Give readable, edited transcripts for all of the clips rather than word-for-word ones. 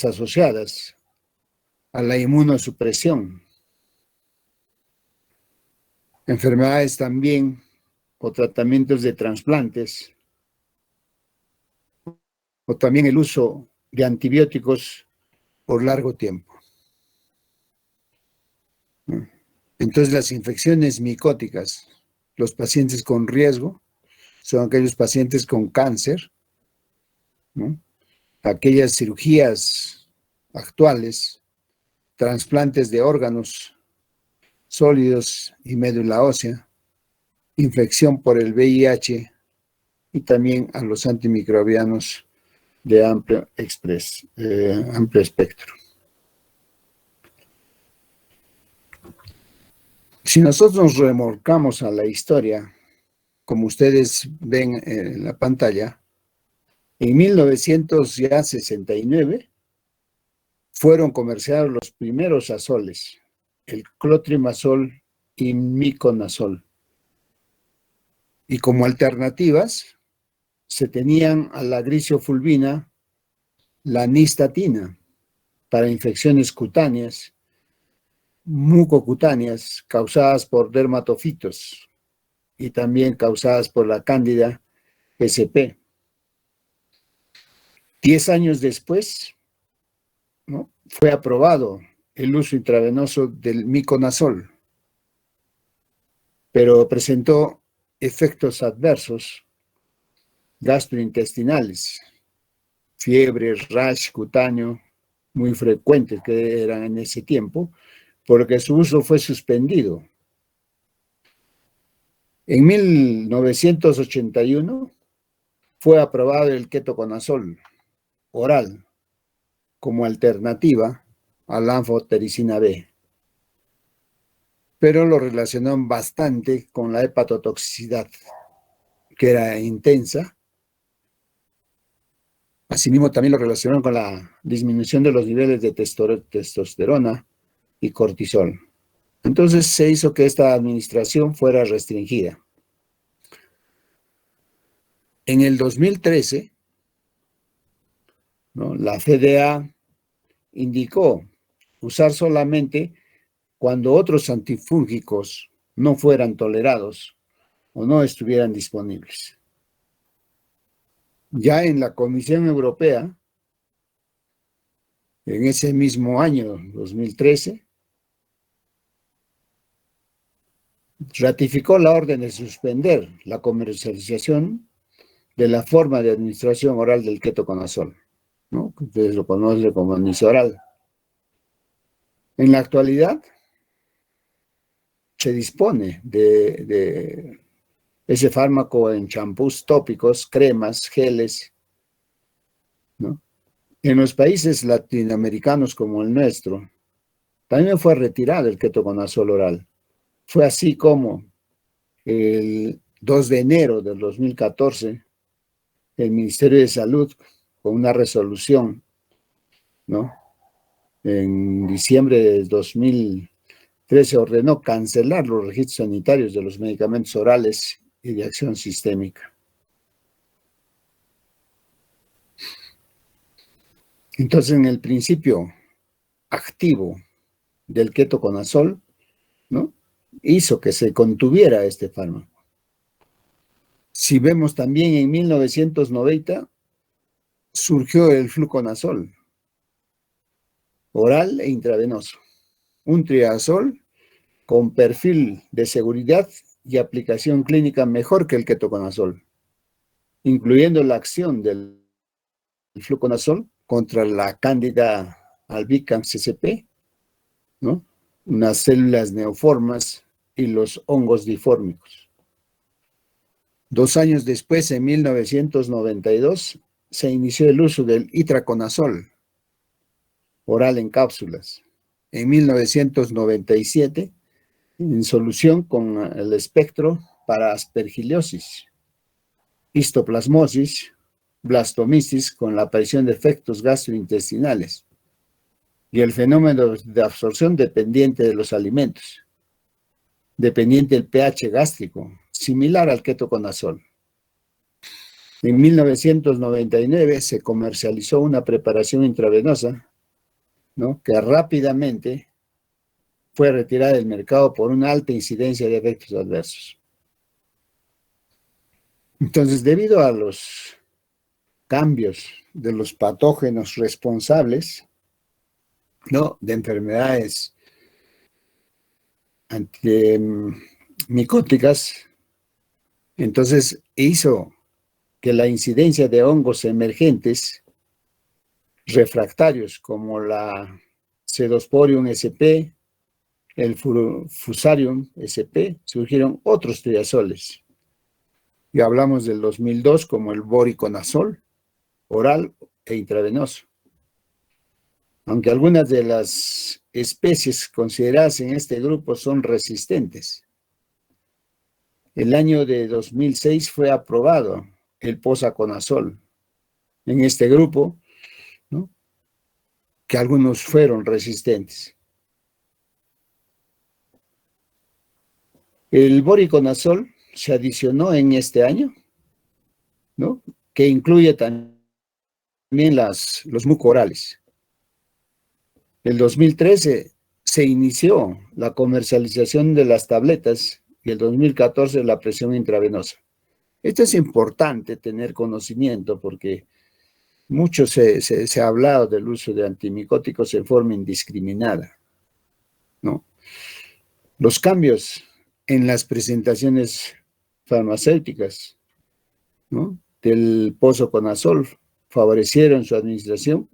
asociadas a la inmunosupresión, enfermedades también o tratamientos de trasplantes, o también el uso de antibióticos por largo tiempo. Entonces, las infecciones micóticas, los pacientes con riesgo, son aquellos pacientes con cáncer, ¿no? Aquellas cirugías actuales, trasplantes de órganos sólidos y médula ósea, infección por el VIH y también a los antimicrobianos de amplio espectro. Si nosotros nos remolcamos a la historia, como ustedes ven en la pantalla, en 1969 fueron comercializados los primeros azoles, el clotrimazol y miconazol. Y como alternativas se tenían a la grisofulvina, la nistatina para infecciones cutáneas, mucocutáneas causadas por dermatofitos y también causadas por la cándida SP. 10 años después, ¿no?, fue aprobado el uso intravenoso del miconazol, pero presentó efectos adversos gastrointestinales, fiebre, rash cutáneo, muy frecuentes que eran en ese tiempo, porque su uso fue suspendido. En 1981 fue aprobado el ketoconazol oral como alternativa a la anfotericina B, pero lo relacionaron bastante con la hepatotoxicidad, que era intensa. Asimismo, también lo relacionaron con la disminución de los niveles de testosterona y cortisol. Entonces se hizo que esta administración fuera restringida. En el 2013, ¿no?, la FDA indicó usar solamente cuando otros antifúngicos no fueran tolerados o no estuvieran disponibles. Ya en la Comisión Europea, en ese mismo año, 2013, ratificó la orden de suspender la comercialización de la forma de administración oral del ketoconazol, ¿no?, que ustedes lo conocen como Nizoral. En la actualidad, se dispone de ese fármaco en champús tópicos, cremas, geles, ¿no? En los países latinoamericanos como el nuestro, también fue retirado el ketoconazol oral. Fue así como el 2 de enero del 2014, el Ministerio de Salud, con una resolución, ¿no?, en diciembre de 2013, ordenó cancelar los registros sanitarios de los medicamentos orales y de acción sistémica. Entonces, en el principio activo del ketoconazol, ¿no?, hizo que se contuviera este fármaco. Si vemos también en 1990, surgió el fluconazol, oral e intravenoso, un triazol con perfil de seguridad y aplicación clínica mejor que el ketoconazol, incluyendo la acción del fluconazol contra la cándida albicans sp, ¿no?, unas células neoformas y los hongos difórmicos. 2 años después, en 1992, se inició el uso del itraconazol, oral en cápsulas. En 1997, en solución con el espectro para aspergillosis, histoplasmosis, blastomisis con la aparición de efectos gastrointestinales y el fenómeno de absorción dependiente de los alimentos, dependiente del pH gástrico, similar al ketoconazol. En 1999 se comercializó una preparación intravenosa ¿no?, que rápidamente fue retirada del mercado por una alta incidencia de efectos adversos. Entonces, debido a los cambios de los patógenos responsables, ¿no?, de enfermedades antimicóticas, entonces hizo que la incidencia de hongos emergentes refractarios como la Pseudosporium sp, el Fusarium sp, surgieron otros triazoles. Y hablamos del 2002 como el voriconazol, oral e intravenoso. Aunque algunas de las especies consideradas en este grupo son resistentes. El año de 2006 fue aprobado el posaconazol en este grupo, ¿no?, que algunos fueron resistentes. El voriconazol se adicionó en este año, ¿no?, que incluye también los mucorales. En el 2013 se inició la comercialización de las tabletas y el 2014 la presión intravenosa. Esto es importante tener conocimiento porque mucho se ha hablado del uso de antimicóticos en forma indiscriminada, ¿no? Los cambios en las presentaciones farmacéuticas, ¿no?, del posaconazol favorecieron su administración,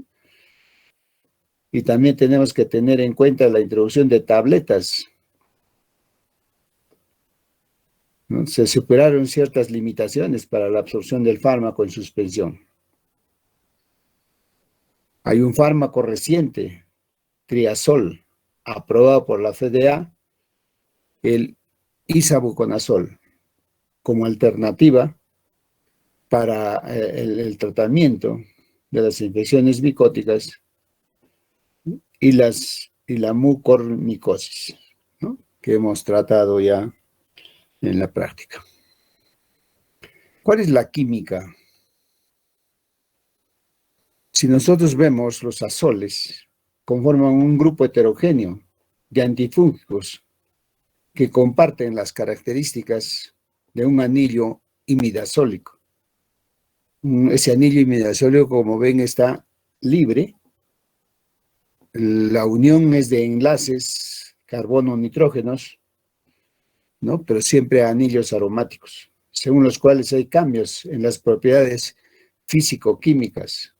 y también tenemos que tener en cuenta la introducción de tabletas, ¿no? Se superaron ciertas limitaciones para la absorción del fármaco en suspensión. Hay un fármaco reciente, triazol, aprobado por la FDA, el isavuconazol, como alternativa para el tratamiento de las infecciones micóticas y la mucormicosis, ¿no?, que hemos tratado ya en la práctica. ¿Cuál es la química? Si nosotros vemos, los azoles conforman un grupo heterogéneo de antifúngicos que comparten las características de un anillo imidazólico. Ese anillo imidazólico, como ven, está libre. La unión es de enlaces carbono-nitrógenos, ¿no?, pero siempre anillos aromáticos, según los cuales hay cambios en las propiedades físico-químicas.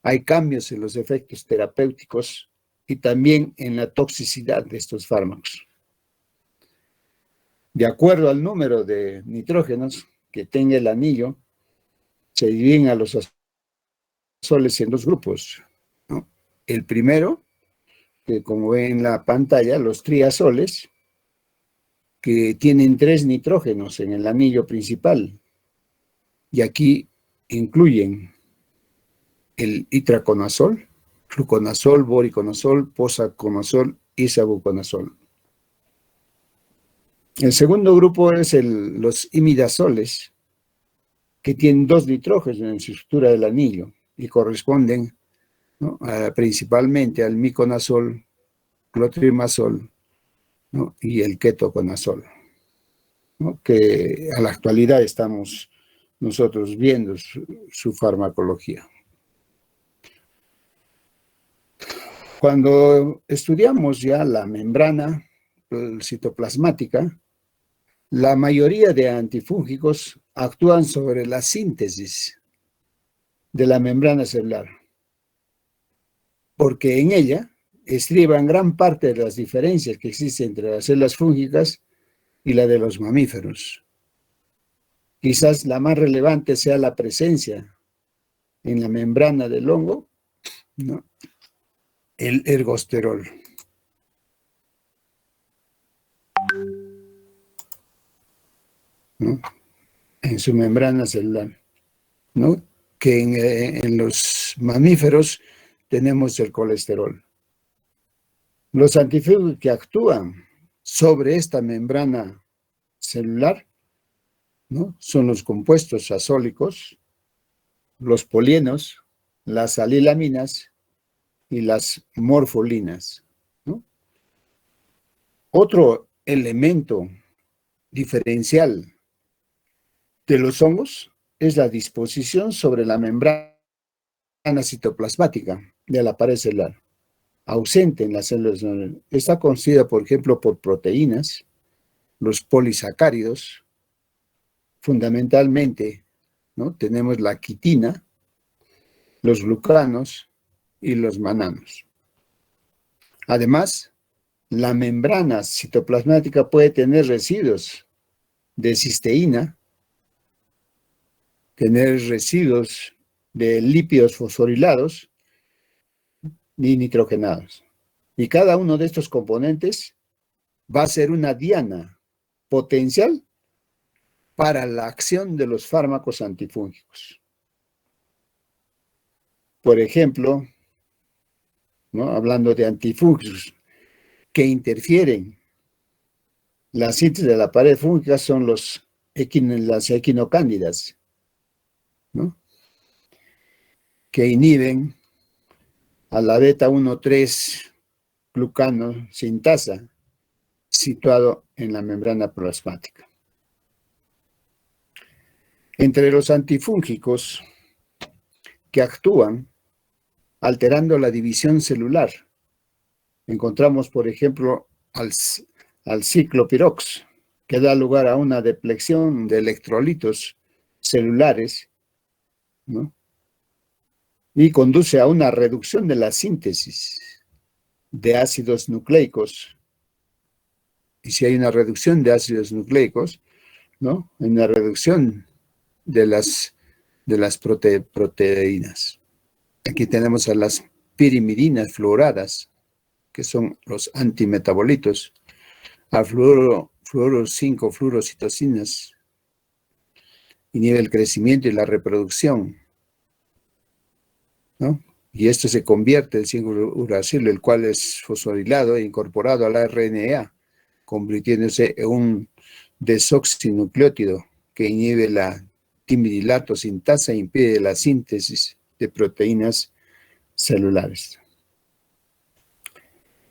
Hay cambios en los efectos terapéuticos y también en la toxicidad de estos fármacos. De acuerdo al número de nitrógenos que tenga el anillo, se dividen a los azoles en dos grupos, ¿no? El primero, que como ven en la pantalla, los triazoles, que tienen 3 nitrógenos en el anillo principal. Y aquí incluyen el itraconazol, fluconazol, voriconazol, posaconazol y sabuconazol. El segundo grupo es los imidazoles, que tienen 2 nitrógenos en su estructura del anillo y corresponden, ¿no?, principalmente al miconazol, clotrimazol, ¿no?, y el ketoconazol, ¿no?, que a la actualidad estamos nosotros viendo su farmacología. Cuando estudiamos ya la membrana citoplasmática, la mayoría de antifúngicos actúan sobre la síntesis de la membrana celular, porque en ella estriban gran parte de las diferencias que existen entre las células fúngicas y la de los mamíferos. Quizás la más relevante sea la presencia en la membrana del hongo, ¿no?, el ergosterol. ¿No?, en su membrana celular, ¿no?, que en los mamíferos tenemos el colesterol. Los antifúngicos que actúan sobre esta membrana celular, ¿no?, son los compuestos azólicos, los polienos, las salilaminas y las morfolinas, ¿no? Otro elemento diferencial de los hongos es la disposición sobre la membrana citoplasmática de la pared celular, ausente en las células. Está constituida, por ejemplo, por proteínas, los polisacáridos, fundamentalmente, ¿no? Tenemos la quitina, los glucanos y los mananos. Además, la membrana citoplasmática puede tener residuos de cisteína, tener residuos de lípidos fosforilados y nitrogenados. Y cada uno de estos componentes va a ser una diana potencial para la acción de los fármacos antifúngicos. Por ejemplo, ¿no? Hablando de antifúngicos que interfieren la síntesis de la pared fúngica son las equinocándidas, ¿no? Que inhiben a la beta-1,3 glucano sintasa situado en la membrana plasmática. Entre los antifúngicos que actúan alterando la división celular, encontramos, por ejemplo, al ciclopirox, que da lugar a una depleción de electrolitos celulares, ¿no? Y conduce a una reducción de la síntesis de ácidos nucleicos. Y si hay una reducción de ácidos nucleicos, ¿no? Hay una reducción de las proteínas. Aquí tenemos a las pirimidinas fluoradas, que son los antimetabolitos, a fluoro 5 fluorocitocinas, inhibe el crecimiento y la reproducción, ¿no? Y esto se convierte en 5-uracilo, el cual es fosforilado e incorporado al RNA, convirtiéndose en un desoxinucleótido que inhibe la timidilato sintasa e impide la síntesis de proteínas celulares.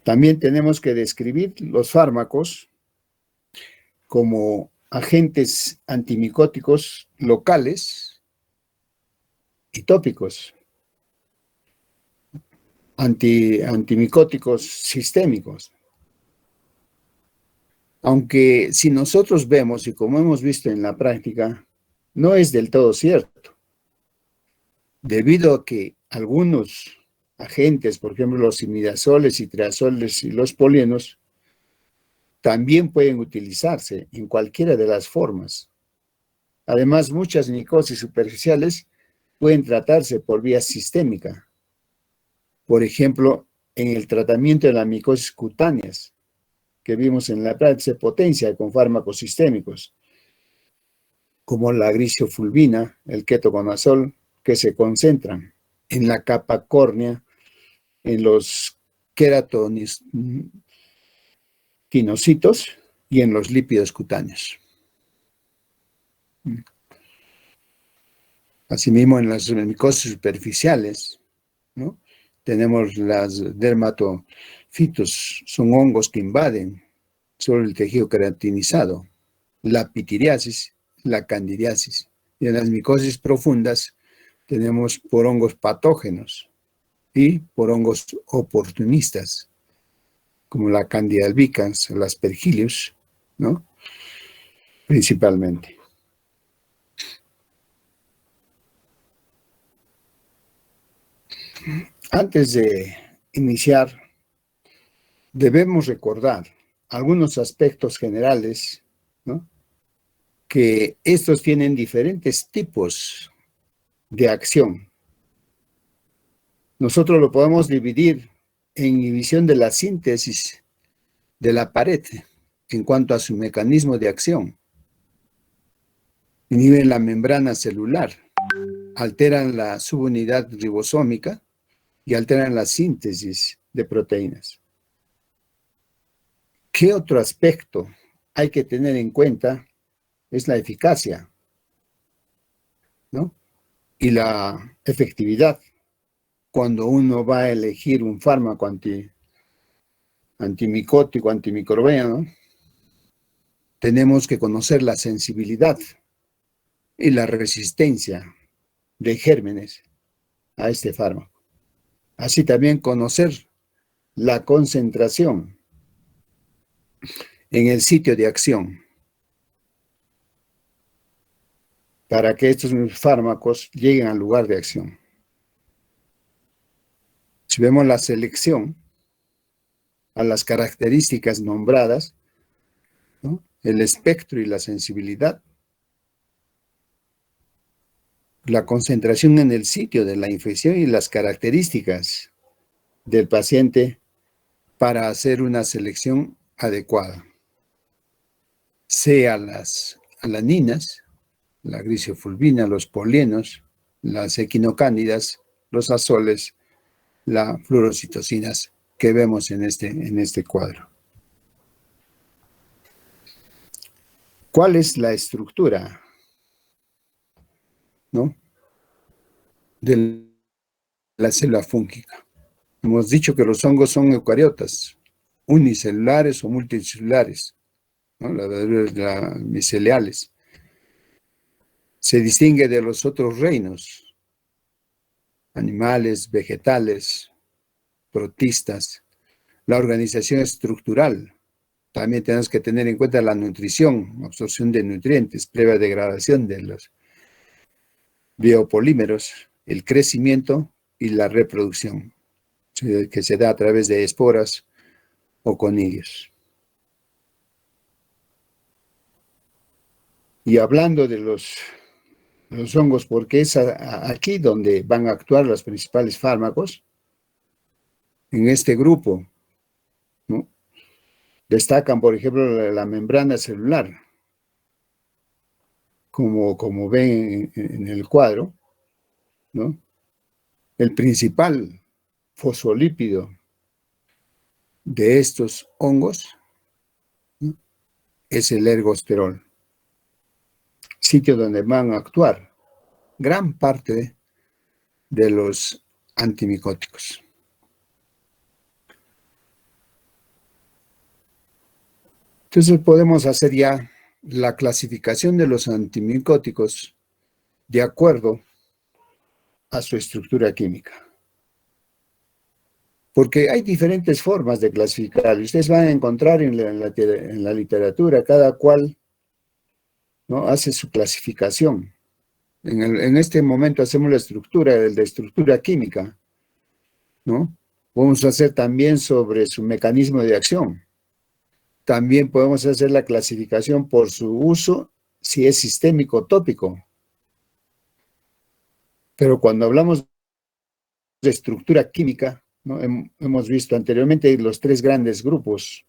También tenemos que describir los fármacos como agentes antimicóticos locales y tópicos, antimicóticos sistémicos. Aunque si nosotros vemos, y como hemos visto en la práctica, no es del todo cierto, debido a que algunos agentes, por ejemplo, los imidazoles y triazoles y los polienos, también pueden utilizarse en cualquiera de las formas. Además, muchas micosis superficiales pueden tratarse por vía sistémica. Por ejemplo, en el tratamiento de las micosis cutáneas, que vimos en la práctica, se potencia con fármacos sistémicos, como la grisofulvina, el ketoconazol, que se concentran en la capa córnea, en los queratinocitos y en los lípidos cutáneos. Asimismo, en las micosis superficiales, ¿no? Tenemos las dermatofitos, son hongos que invaden solo el tejido queratinizado, la pitiriasis, la candidiasis. Y en las micosis profundas tenemos por hongos patógenos y por hongos oportunistas, como la Candida albicans, las Aspergillus, ¿no? Principalmente. Antes de iniciar, debemos recordar algunos aspectos generales, ¿no? Que estos tienen diferentes tipos de acción. Nosotros lo podemos dividir en inhibición de la síntesis de la pared en cuanto a su mecanismo de acción. Inhiben la membrana celular, alteran la subunidad ribosómica y alteran la síntesis de proteínas. ¿Qué otro aspecto hay que tener en cuenta? Es la eficacia, ¿no? Y la efectividad. cuando uno va a elegir un fármaco antimicótico, antimicrobiano, tenemos que conocer la sensibilidad y la resistencia de gérmenes a este fármaco. Así también conocer la concentración en el sitio de acción para que estos fármacos lleguen al lugar de acción. Si vemos la selección a las características nombradas, ¿no?, el espectro y la sensibilidad, la concentración en el sitio de la infección y las características del paciente para hacer una selección adecuada, sea las alaninas, la grisofulvina, los polienos, las equinocándidas, los azoles, las fluorocitocinas que vemos en este cuadro. ¿Cuál es la estructura, ¿no?, de la célula fúngica? Hemos dicho que los hongos son eucariotas, unicelulares o multicelulares, ¿no?, las miceliales. Se distingue de los otros reinos, animales, vegetales, protistas, la organización estructural. También tenemos que tener en cuenta la nutrición, absorción de nutrientes, previa degradación de los biopolímeros, el crecimiento y la reproducción, que se da a través de esporas o conillos. Y hablando de los hongos, porque es aquí donde van a actuar los principales fármacos, en este grupo, ¿no?, destacan, por ejemplo, la membrana celular, como ven en el cuadro, ¿no? El principal fosfolípido de estos hongos, ¿no?, es el ergosterol, sitio donde van a actuar gran parte de los antimicóticos. Entonces podemos hacer ya la clasificación de los antimicóticos de acuerdo a su estructura química. Porque hay diferentes formas de clasificar. Ustedes van a encontrar en la literatura, cada cual, ¿no?, hace su clasificación. En este momento hacemos la estructura química, ¿no? Vamos a hacer también sobre su mecanismo de acción. También podemos hacer la clasificación por su uso, si es sistémico o tópico. Pero cuando hablamos de estructura química, ¿no?, hemos visto anteriormente los tres grandes grupos,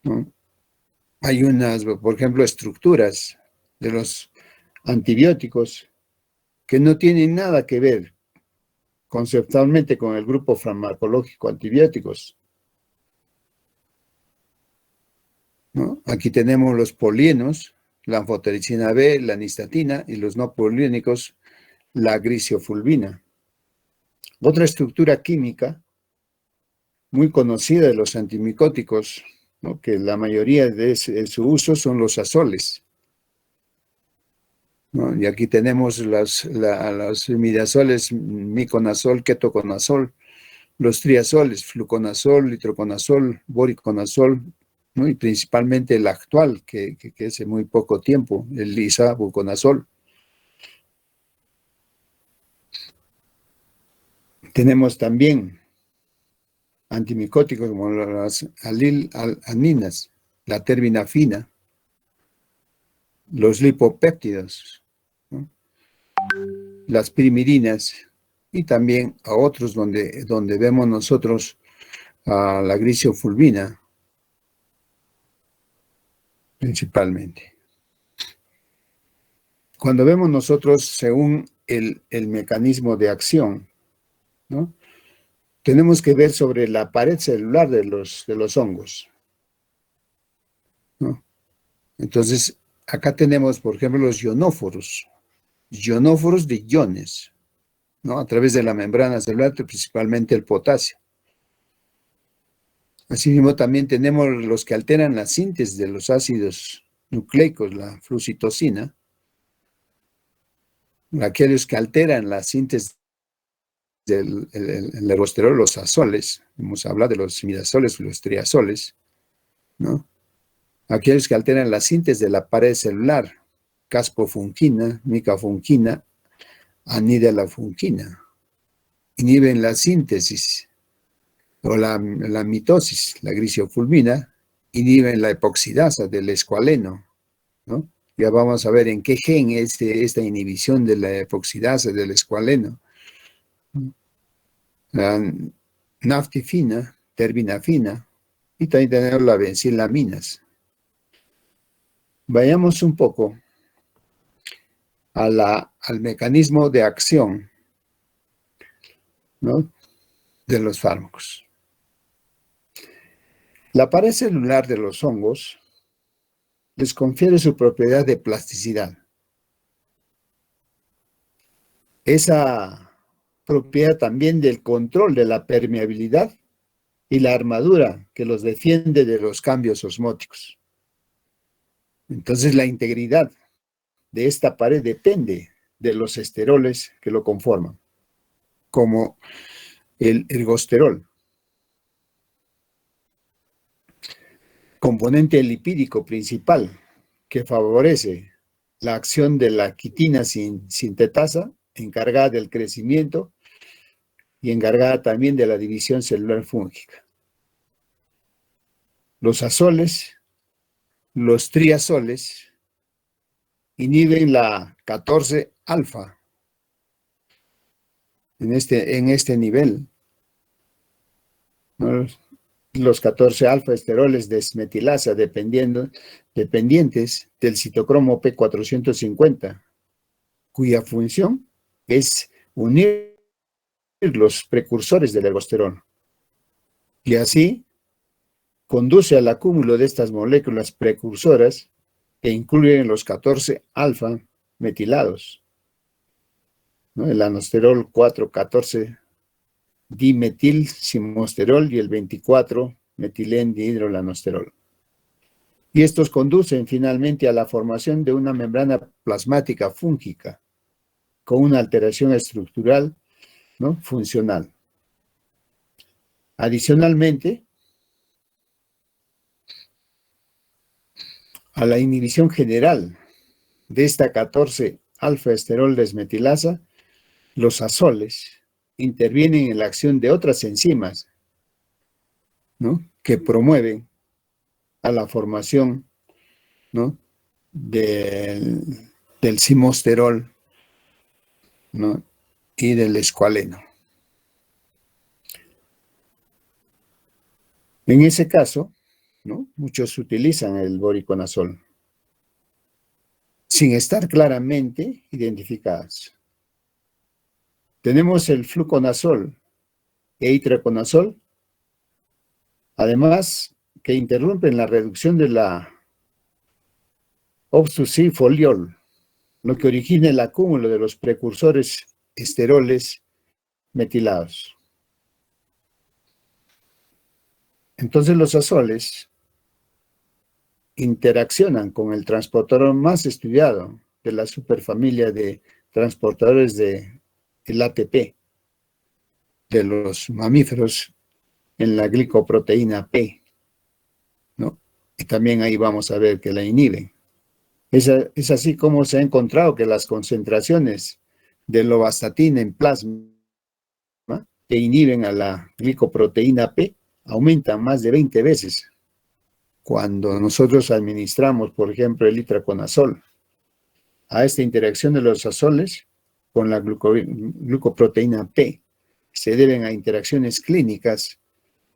¿no? Hay por ejemplo, estructuras de los antibióticos que no tienen nada que ver conceptualmente con el grupo farmacológico antibióticos, ¿no? Aquí tenemos los polienos, la anfotericina B, la nistatina, y los no poliénicos, la grisofulvina. Otra estructura química muy conocida de los antimicóticos, ¿no?, que la mayoría de su uso son los azoles, ¿no? Y aquí tenemos los imidazoles, miconazol, ketoconazol, los triazoles, fluconazol, itroconazol, voriconazol, ¿no?, y principalmente el actual, que hace muy poco tiempo, el isavuconazol. Tenemos también antimicóticos como las alilaninas, la terbinafina, los lipopéptidos, ¿no?, las pirimidinas, y también a otros donde vemos nosotros a la grisofulvina principalmente. Cuando vemos nosotros según el mecanismo de acción, ¿no?, tenemos que ver sobre la pared celular de los hongos, ¿no? Entonces, acá tenemos, por ejemplo, los ionóforos de iones, ¿no? A través de la membrana celular, principalmente el potasio. Asimismo, también tenemos los que alteran la síntesis de los ácidos nucleicos, la flucitosina, aquellos que alteran la síntesis del ergosterol, los azoles, hemos hablado de los imidazoles, los triazoles, ¿no? Aquellos que alteran la síntesis de la pared celular, caspofunquina, micafunquina, anidelafunquina, inhiben la síntesis o la mitosis, la grisofulmina, inhiben la epoxidasa del escualeno, ¿no? Ya vamos a ver en qué gen es esta inhibición de la epoxidasa del escualeno. La naftifina, terbinafina, y también tenemos la bencilaminas. Vayamos un poco al mecanismo de acción, ¿no?, de los fármacos. La pared celular de los hongos les confiere su propiedad de plasticidad. Esa propiedad también del control de la permeabilidad y la armadura que los defiende de los cambios osmóticos. Entonces, la integridad de esta pared depende de los esteroles que lo conforman, como el ergosterol, componente lipídico principal que favorece la acción de la quitina sintetasa, encargada del crecimiento y encargada también de la división celular fúngica. Los azoles, los triazoles, inhiben la 14-alfa en este nivel, ¿no? Los 14-alfa esteroles desmetilasa dependientes del citocromo P450, cuya función es unir los precursores del ergosterol. Y así conduce al acúmulo de estas moléculas precursoras que incluyen los 14-alfa metilados, ¿no? El anosterol 4,14 dimetilsimosterol y el 24-metilendihidrolanosterol. Y estos conducen finalmente a la formación de una membrana plasmática fúngica con una alteración estructural, ¿no?, funcional. Adicionalmente, a la inhibición general de esta 14-alfa-esterol desmetilasa, los azoles intervienen en la acción de otras enzimas, ¿no?, que promueven a la formación, ¿no?, del simosterol, ¿no?, y del escualeno. En ese caso, ¿no?, muchos utilizan el voriconazol sin estar claramente identificadas. Tenemos el fluconazol e itraconazol, además que interrumpen la reducción de la obstrucil-foliol, lo que origina el acúmulo de los precursores esteroles metilados. Entonces los azoles interaccionan con el transportador más estudiado de la superfamilia de transportadores del ATP de los mamíferos en la glicoproteína P, ¿no? Y también ahí vamos a ver que la inhiben. Es así como se ha encontrado que las concentraciones de lovastatina en plasma que inhiben a la glicoproteína P aumentan más de 20 veces cuando nosotros administramos, por ejemplo, el itraconazol. A esta interacción de los azoles con la glucoproteína P se deben a interacciones clínicas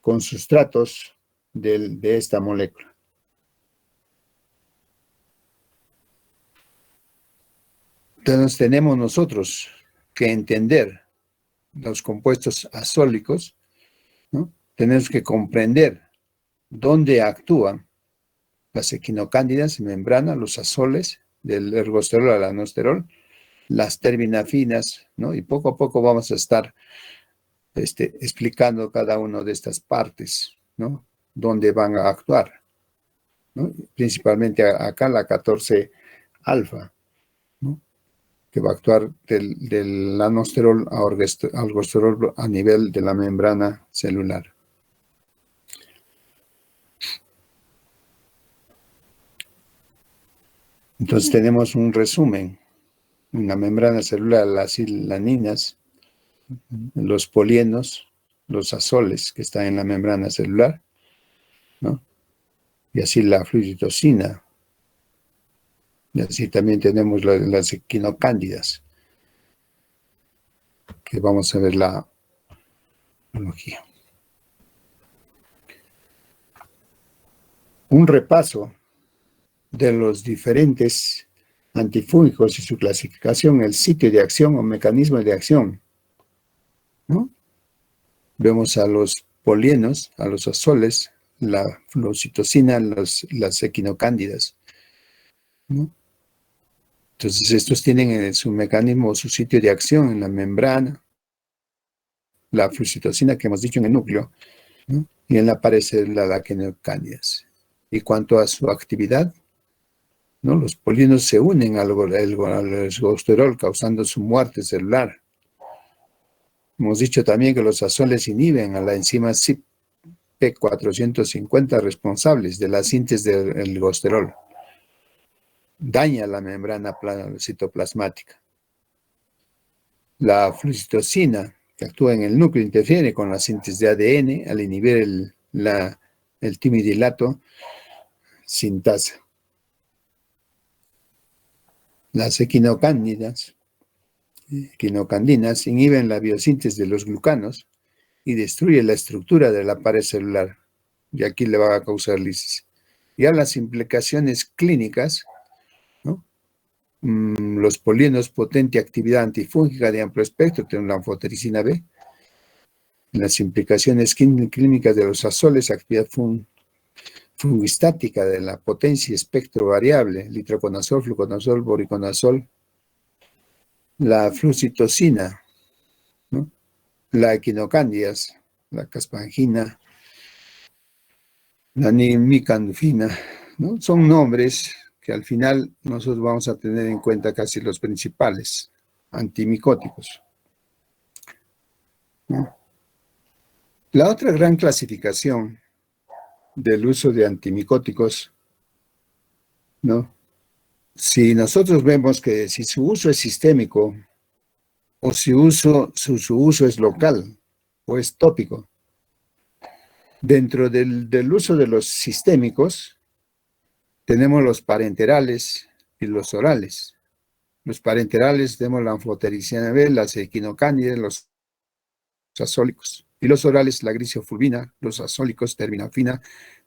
con sustratos de esta molécula. Entonces tenemos nosotros que entender los compuestos azólicos, ¿no? Tenemos que comprender dónde actúan las equinocándidas en membrana, los azoles del ergosterol al anosterol, las terminafinas, ¿no? Y poco a poco vamos a estar explicando cada una de estas partes, ¿no? Dónde van a actuar, ¿no? Principalmente acá la 14 alfa, ¿no? Que va a actuar del anosterol a algosterol a nivel de la membrana celular. Entonces tenemos un resumen. En la membrana celular, las silaninas, los polienos, los azoles que están en la membrana celular, ¿no? Y así la fluiditosina. Y así también tenemos las equinocándidas, que vamos a ver la biología. Un repaso de los diferentes antifúngicos y su clasificación, el sitio de acción o mecanismo de acción, ¿no? Vemos a los polienos, a los azoles, la flucitosina, las equinocándidas, ¿no? Entonces, estos tienen su mecanismo, su sitio de acción en la membrana, la flucitosina que hemos dicho en el núcleo, ¿no? Y en la pared celular, la equinocándidas. Y cuanto a su actividad, ¿no? Los polienos se unen al algosterol, causando su muerte celular. Hemos dicho también que los azoles inhiben a la enzima CYP450 responsables de la síntesis del algosterol. Daña la membrana citoplasmática. La flucitosina, que actúa en el núcleo, interfiere con la síntesis de ADN al inhibir el timidilato sintasa. Las equinocandinas inhiben la biosíntesis de los glucanos y destruyen la estructura de la pared celular. Y aquí le va a causar lisis. Ya las implicaciones clínicas, ¿no? Los polienos, potente actividad antifúngica de amplio espectro, tienen la anfotericina B. Las implicaciones clínicas de los azoles, actividad fungistática de la potencia y espectro variable, litroconazol, fluconazol, boriconazol, la flucitosina, ¿no? La equinocándidas, la caspangina, la nimicandufina, ¿no? Son nombres que al final nosotros vamos a tener en cuenta casi los principales antimicóticos, ¿no? La otra gran clasificación del uso de antimicóticos, ¿no? Si nosotros vemos que si su uso es sistémico o si su uso es local o es tópico, dentro del uso de los sistémicos tenemos los parenterales y los orales. Los parenterales tenemos la anfotericina B, las equinocándidas, los azólicos. Y los orales, la grisofulvina, los azólicos, terminafina,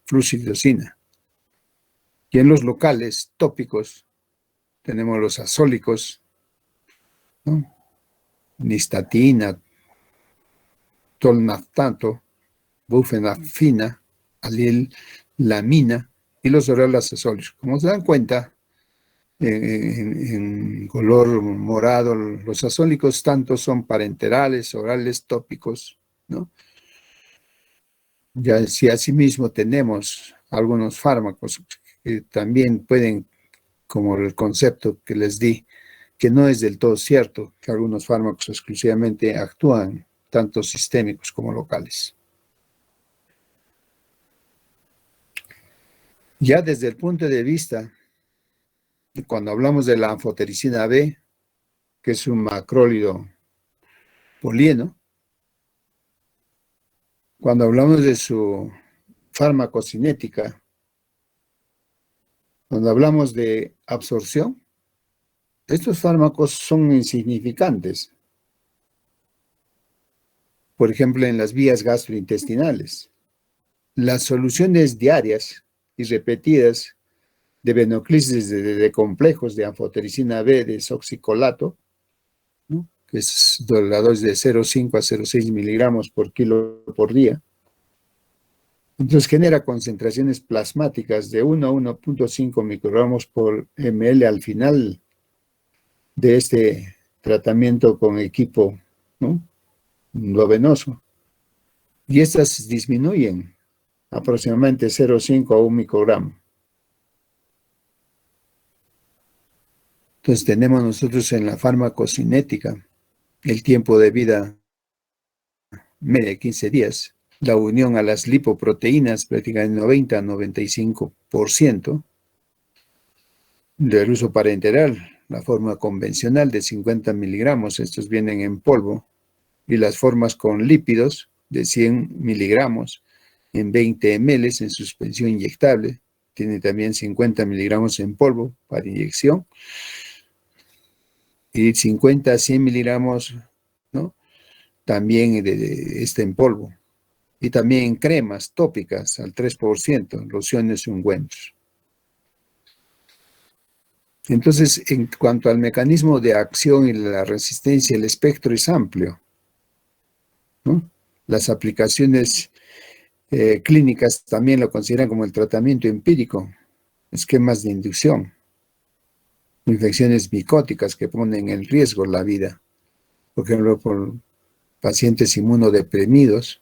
flucitosina. Y en los locales, tópicos, tenemos los azólicos, ¿no? Nistatina, tolnaftato, bufenafina, alilamina y los orales azólicos. Como se dan cuenta, en color morado, los azólicos tanto son parenterales, orales, tópicos, ¿no? Ya si asimismo tenemos algunos fármacos que también pueden, como el concepto que les di, que no es del todo cierto, que algunos fármacos exclusivamente actúan tanto sistémicos como locales. Ya desde el punto de vista, cuando hablamos de la anfotericina B, que es un macrólido polieno, cuando hablamos de su farmacocinética, cuando hablamos de absorción, estos fármacos son insignificantes. Por ejemplo, en las vías gastrointestinales. Las soluciones diarias y repetidas de venoclisis de complejos de anfotericina B de desoxicolato, ¿no? Que es la dosis de 0,5 a 0,6 miligramos por kilo por día. Entonces genera concentraciones plasmáticas de 1 a 1,5 microgramos por ml al final de este tratamiento con equipo, ¿no?, endovenoso. Y estas disminuyen aproximadamente 0,5 a 1 microgramo. Entonces tenemos nosotros en la farmacocinética el tiempo de vida media de 15 días, la unión a las lipoproteínas prácticamente 90 a 95% del uso parenteral, la forma convencional de 50 miligramos, estos vienen en polvo, y las formas con lípidos de 100 miligramos en 20 ml en suspensión inyectable, tiene también 50 miligramos en polvo para inyección, y 50 a 100 miligramos, ¿no?, también de en polvo, y también en cremas tópicas al 3%, lociones y ungüentos. Entonces, en cuanto al mecanismo de acción y la resistencia, el espectro es amplio, ¿no? Las aplicaciones clínicas también lo consideran como el tratamiento empírico, esquemas de inducción, infecciones micóticas que ponen en riesgo la vida, por ejemplo, por pacientes inmunodeprimidos,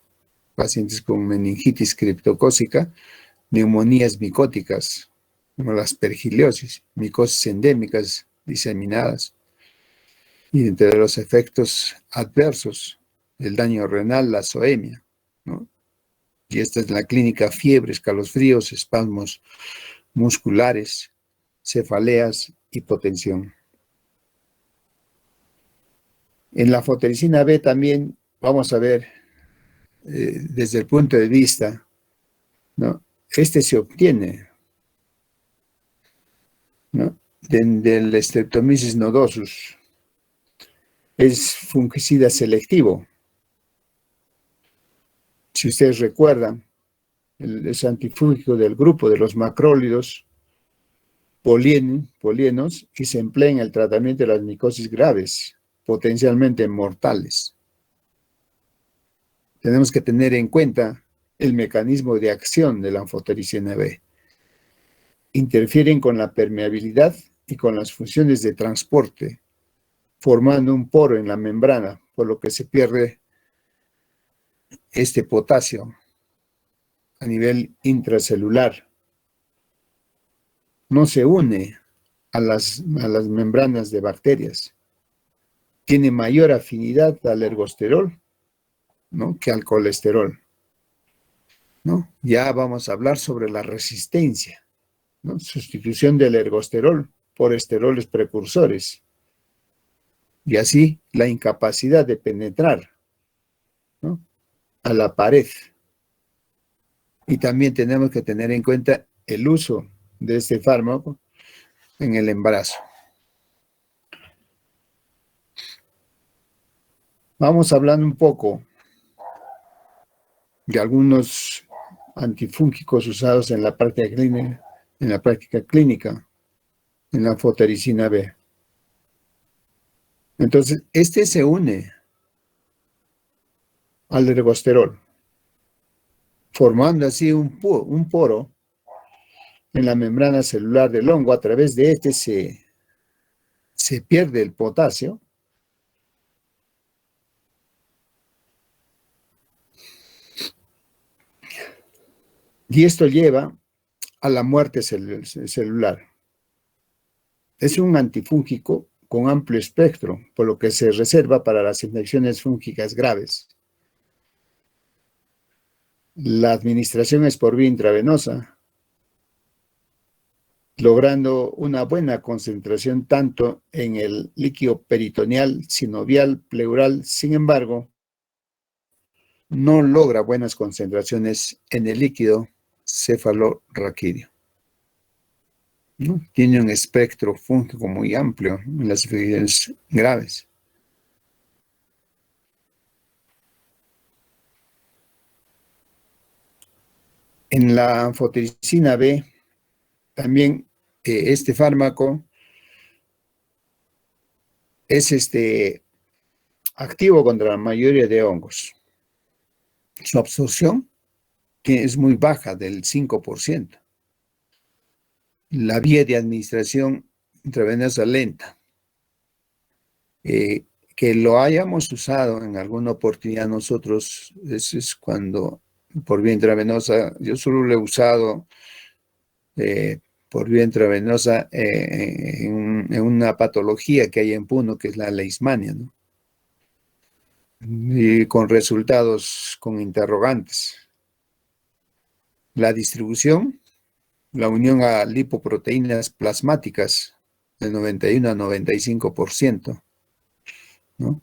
pacientes con meningitis criptocócica, neumonías micóticas, como la aspergiliosis, micosis endémicas diseminadas, y entre los efectos adversos, el daño renal, la zoemia, ¿no? Y esta es la clínica: fiebre, escalofríos, espasmos musculares, cefaleas, hipotensión. En la fotericina B también vamos a ver desde el punto de vista, ¿no?, este se obtiene, ¿no?, del Streptomyces nodosus. Es fungicida selectivo. Si ustedes recuerdan, es antifúngico del grupo de los macrólidos polienos, y se emplea en el tratamiento de las micosis graves, potencialmente mortales. Tenemos que tener en cuenta el mecanismo de acción de la anfotericina B. Interfieren con la permeabilidad y con las funciones de transporte, formando un poro en la membrana, por lo que se pierde este potasio a nivel intracelular. No se une a las membranas de bacterias. Tiene mayor afinidad al ergosterol, ¿no?, que al colesterol, ¿no? Ya vamos a hablar sobre la resistencia, ¿no?, sustitución del ergosterol por esteroles precursores, y así la incapacidad de penetrar, ¿no?, a la pared. Y también tenemos que tener en cuenta el uso de este fármaco en el embarazo. Vamos hablando un poco de algunos antifúngicos usados en la práctica clínica, en la fotericina B. Entonces, este se une al ergosterol, formando así un poro en la membrana celular del hongo. A través de este se pierde el potasio, y esto lleva a la muerte celular. Es un antifúngico con amplio espectro, por lo que se reserva para las infecciones fúngicas graves. La administración es por vía intravenosa, logrando una buena concentración tanto en el líquido peritoneal, sinovial, pleural. Sin embargo, no logra buenas concentraciones en el líquido cefalorraquídeo, ¿no? Tiene un espectro fúngico muy amplio en las infecciones graves. En la anfotericina B, también este fármaco es activo contra la mayoría de hongos. Su absorción es muy baja, del 5%. La vía de administración intravenosa lenta. Que lo hayamos usado en alguna oportunidad nosotros, eso es cuando por vía intravenosa, yo solo lo he usado por vía intravenosa en una patología que hay en Puno, que es la leishmania, ¿no? Y con resultados con interrogantes. La distribución, la unión a lipoproteínas plasmáticas de 91 a 95%, ¿no?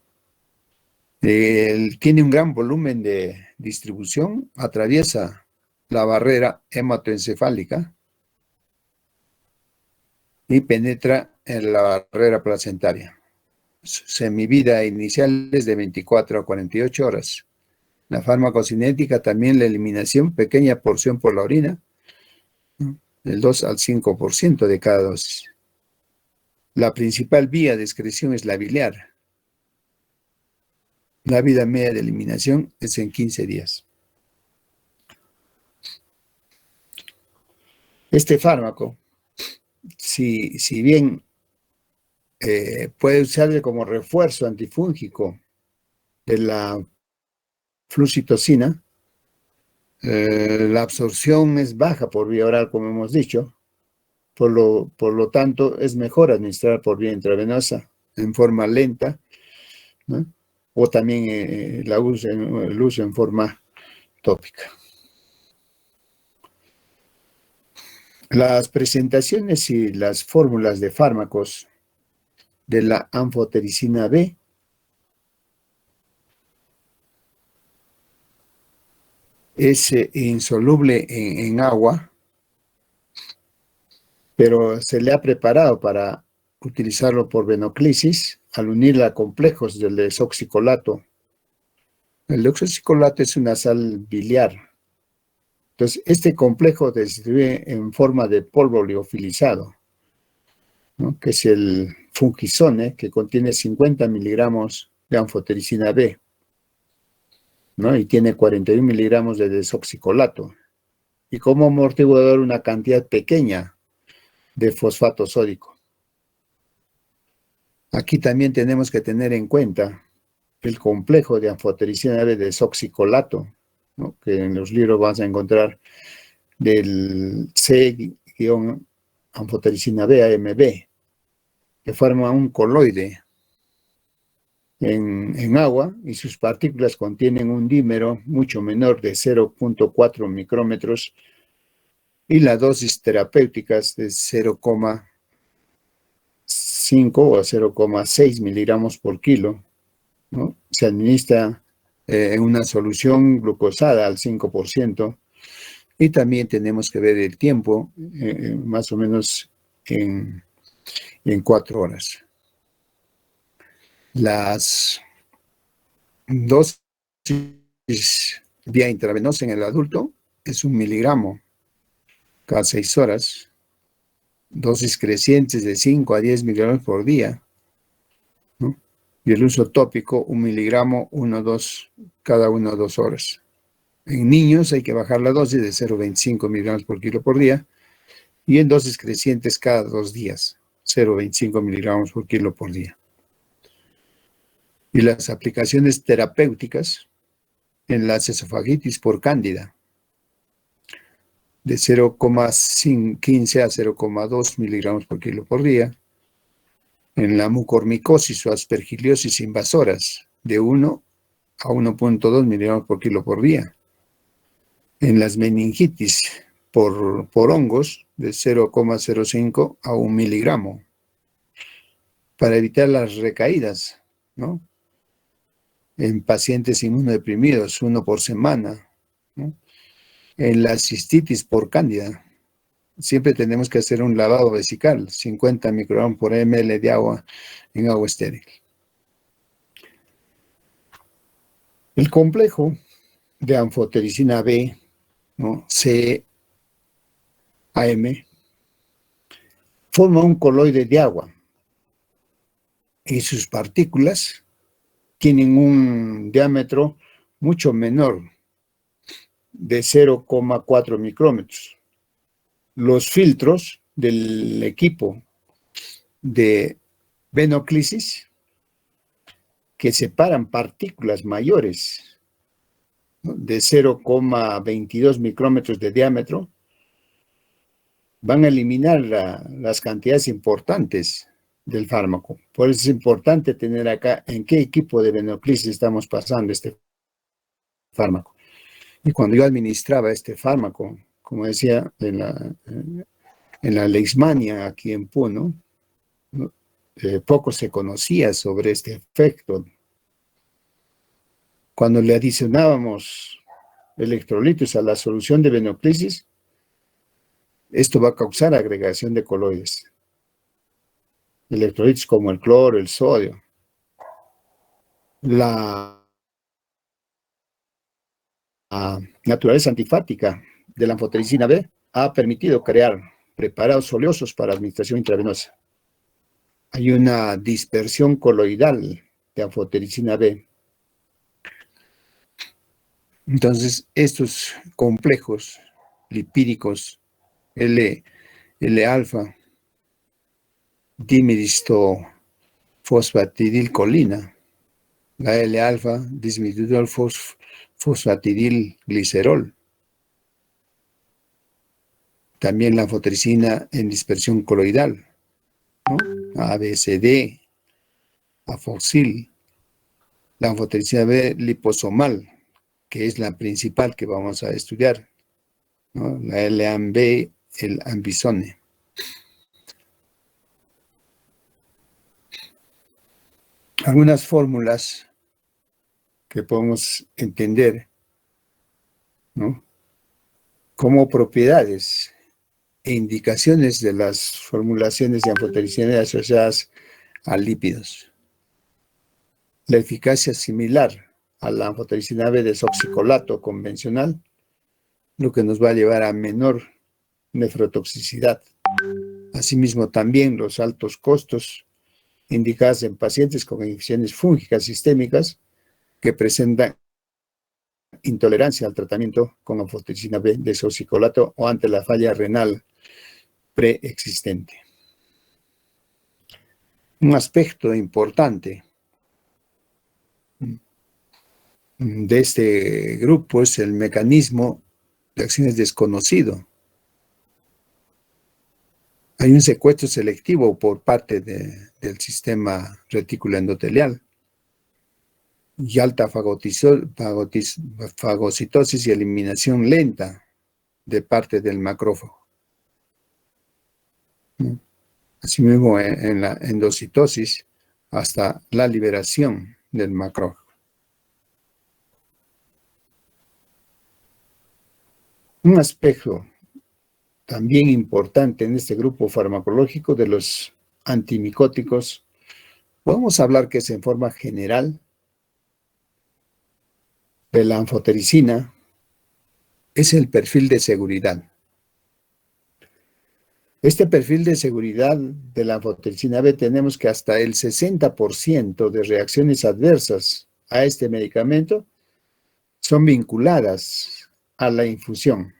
Tiene un gran volumen de distribución, atraviesa la barrera hematoencefálica y penetra en la barrera placentaria. Su semivida inicial es de 24 a 48 horas. La farmacocinética también, la eliminación, pequeña porción por la orina, ¿no? Del 2 al 5% de cada dosis. La principal vía de excreción es la biliar. La vida media de eliminación es en 15 días. Este fármaco, si bien puede usarse como refuerzo antifúngico de la flucitocina, la absorción es baja por vía oral, como hemos dicho, por lo tanto es mejor administrar por vía intravenosa en forma lenta, ¿no? O también el uso en forma tópica. Las presentaciones y las fórmulas de fármacos de la anfotericina B es insoluble en agua, pero se le ha preparado para utilizarlo por venoclisis al unirla a complejos del desoxicolato. El desoxicolato es una sal biliar. Entonces, este complejo se distribuye en forma de polvo liofilizado, ¿no? Que es el fungisone, que contiene 50 miligramos de anfotericina B, ¿no? Y tiene 41 miligramos de desoxicolato. Y como amortiguador una cantidad pequeña de fosfato sódico. Aquí también tenemos que tener en cuenta el complejo de anfotericina B de desoxicolato, ¿no? Que en los libros vas a encontrar del C-anfotericina B, AMB, que forma un coloide en agua y sus partículas contienen un dímero mucho menor de 0.4 micrómetros y la dosis terapéutica es de 0,5 o 0,6 miligramos por kilo, ¿no? Se administra en una solución glucosada al 5%. Y también tenemos que ver el tiempo, más o menos en 4 horas. Las dosis vía intravenosa en el adulto es 1 miligramo cada 6 horas. Dosis crecientes de 5 a 10 miligramos por día, ¿no? Y el uso tópico, 1 miligramo, cada 1 o 2 horas. En niños hay que bajar la dosis de 0,25 miligramos por kilo por día y en dosis crecientes cada 2 días, 0,25 miligramos por kilo por día. Y las aplicaciones terapéuticas en la esofagitis por cándida, de 0,15 a 0,2 miligramos por kilo por día. En la mucormicosis o aspergiliosis invasoras, de 1 a 1,2 miligramos por kilo por día. En las meningitis por hongos, de 0,05 a 1 miligramo, para evitar las recaídas, ¿no? En pacientes inmunodeprimidos, 1 por semana, ¿no? En la cistitis por cándida, siempre tenemos que hacer un lavado vesical, 50 microgramos por ml de agua en agua estéril. El complejo de anfotericina B, ¿no? CAM, forma un coloide de agua y sus partículas tienen un diámetro mucho menor de 0,4 micrómetros. Los filtros del equipo de venoclisis que separan partículas mayores, ¿no?, de 0,22 micrómetros de diámetro, van a eliminar las cantidades importantes del fármaco. Por eso es importante tener acá en qué equipo de venoclisis estamos pasando este fármaco. Y cuando yo administraba este fármaco, como decía, en la leishmania aquí en Puno, ¿no?, poco se conocía sobre este efecto. Cuando le adicionábamos electrolitos a la solución de venoclisis, esto va a causar agregación de coloides. Electrolitos como el cloro, el sodio. La naturaleza antifática de la anfotericina B ha permitido crear preparados oleosos para administración intravenosa. Hay una dispersión coloidal de anfotericina B. Entonces, estos complejos lipídicos L-alfa, dimidistofosfatidilcolina, la L-alfa, disminuidofosfatidilglicerol, también la anfotericina en dispersión coloidal, ¿no?, ABCD, afoxil, la anfotericina B liposomal, que es la principal que vamos a estudiar, ¿no?, la L-AMB, el ambisone. Algunas fórmulas que podemos entender, ¿no?, como propiedades e indicaciones de las formulaciones de anfotericina asociadas a lípidos. La eficacia similar a la anfotericina B desoxicolato convencional, lo que nos va a llevar a menor nefrotoxicidad. Asimismo, también los altos costos indicados en pacientes con infecciones fúngicas sistémicas que presentan intolerancia al tratamiento con anfotericina B desoxicolato o ante la falla renal preexistente. Un aspecto importante de este grupo es el mecanismo de acción desconocido. Hay un secuestro selectivo por parte del sistema retículo endotelial y alta fagocitosis y eliminación lenta de parte del macrófago. Asimismo, en la endocitosis, hasta la liberación del macrófago. Un aspecto también importante en este grupo farmacológico de los antimicóticos, podemos hablar que es en forma general de la anfotericina, es el perfil de seguridad. Este perfil de seguridad de la anfotericina B tenemos que hasta el 60% de reacciones adversas a este medicamento son vinculadas a la infusión,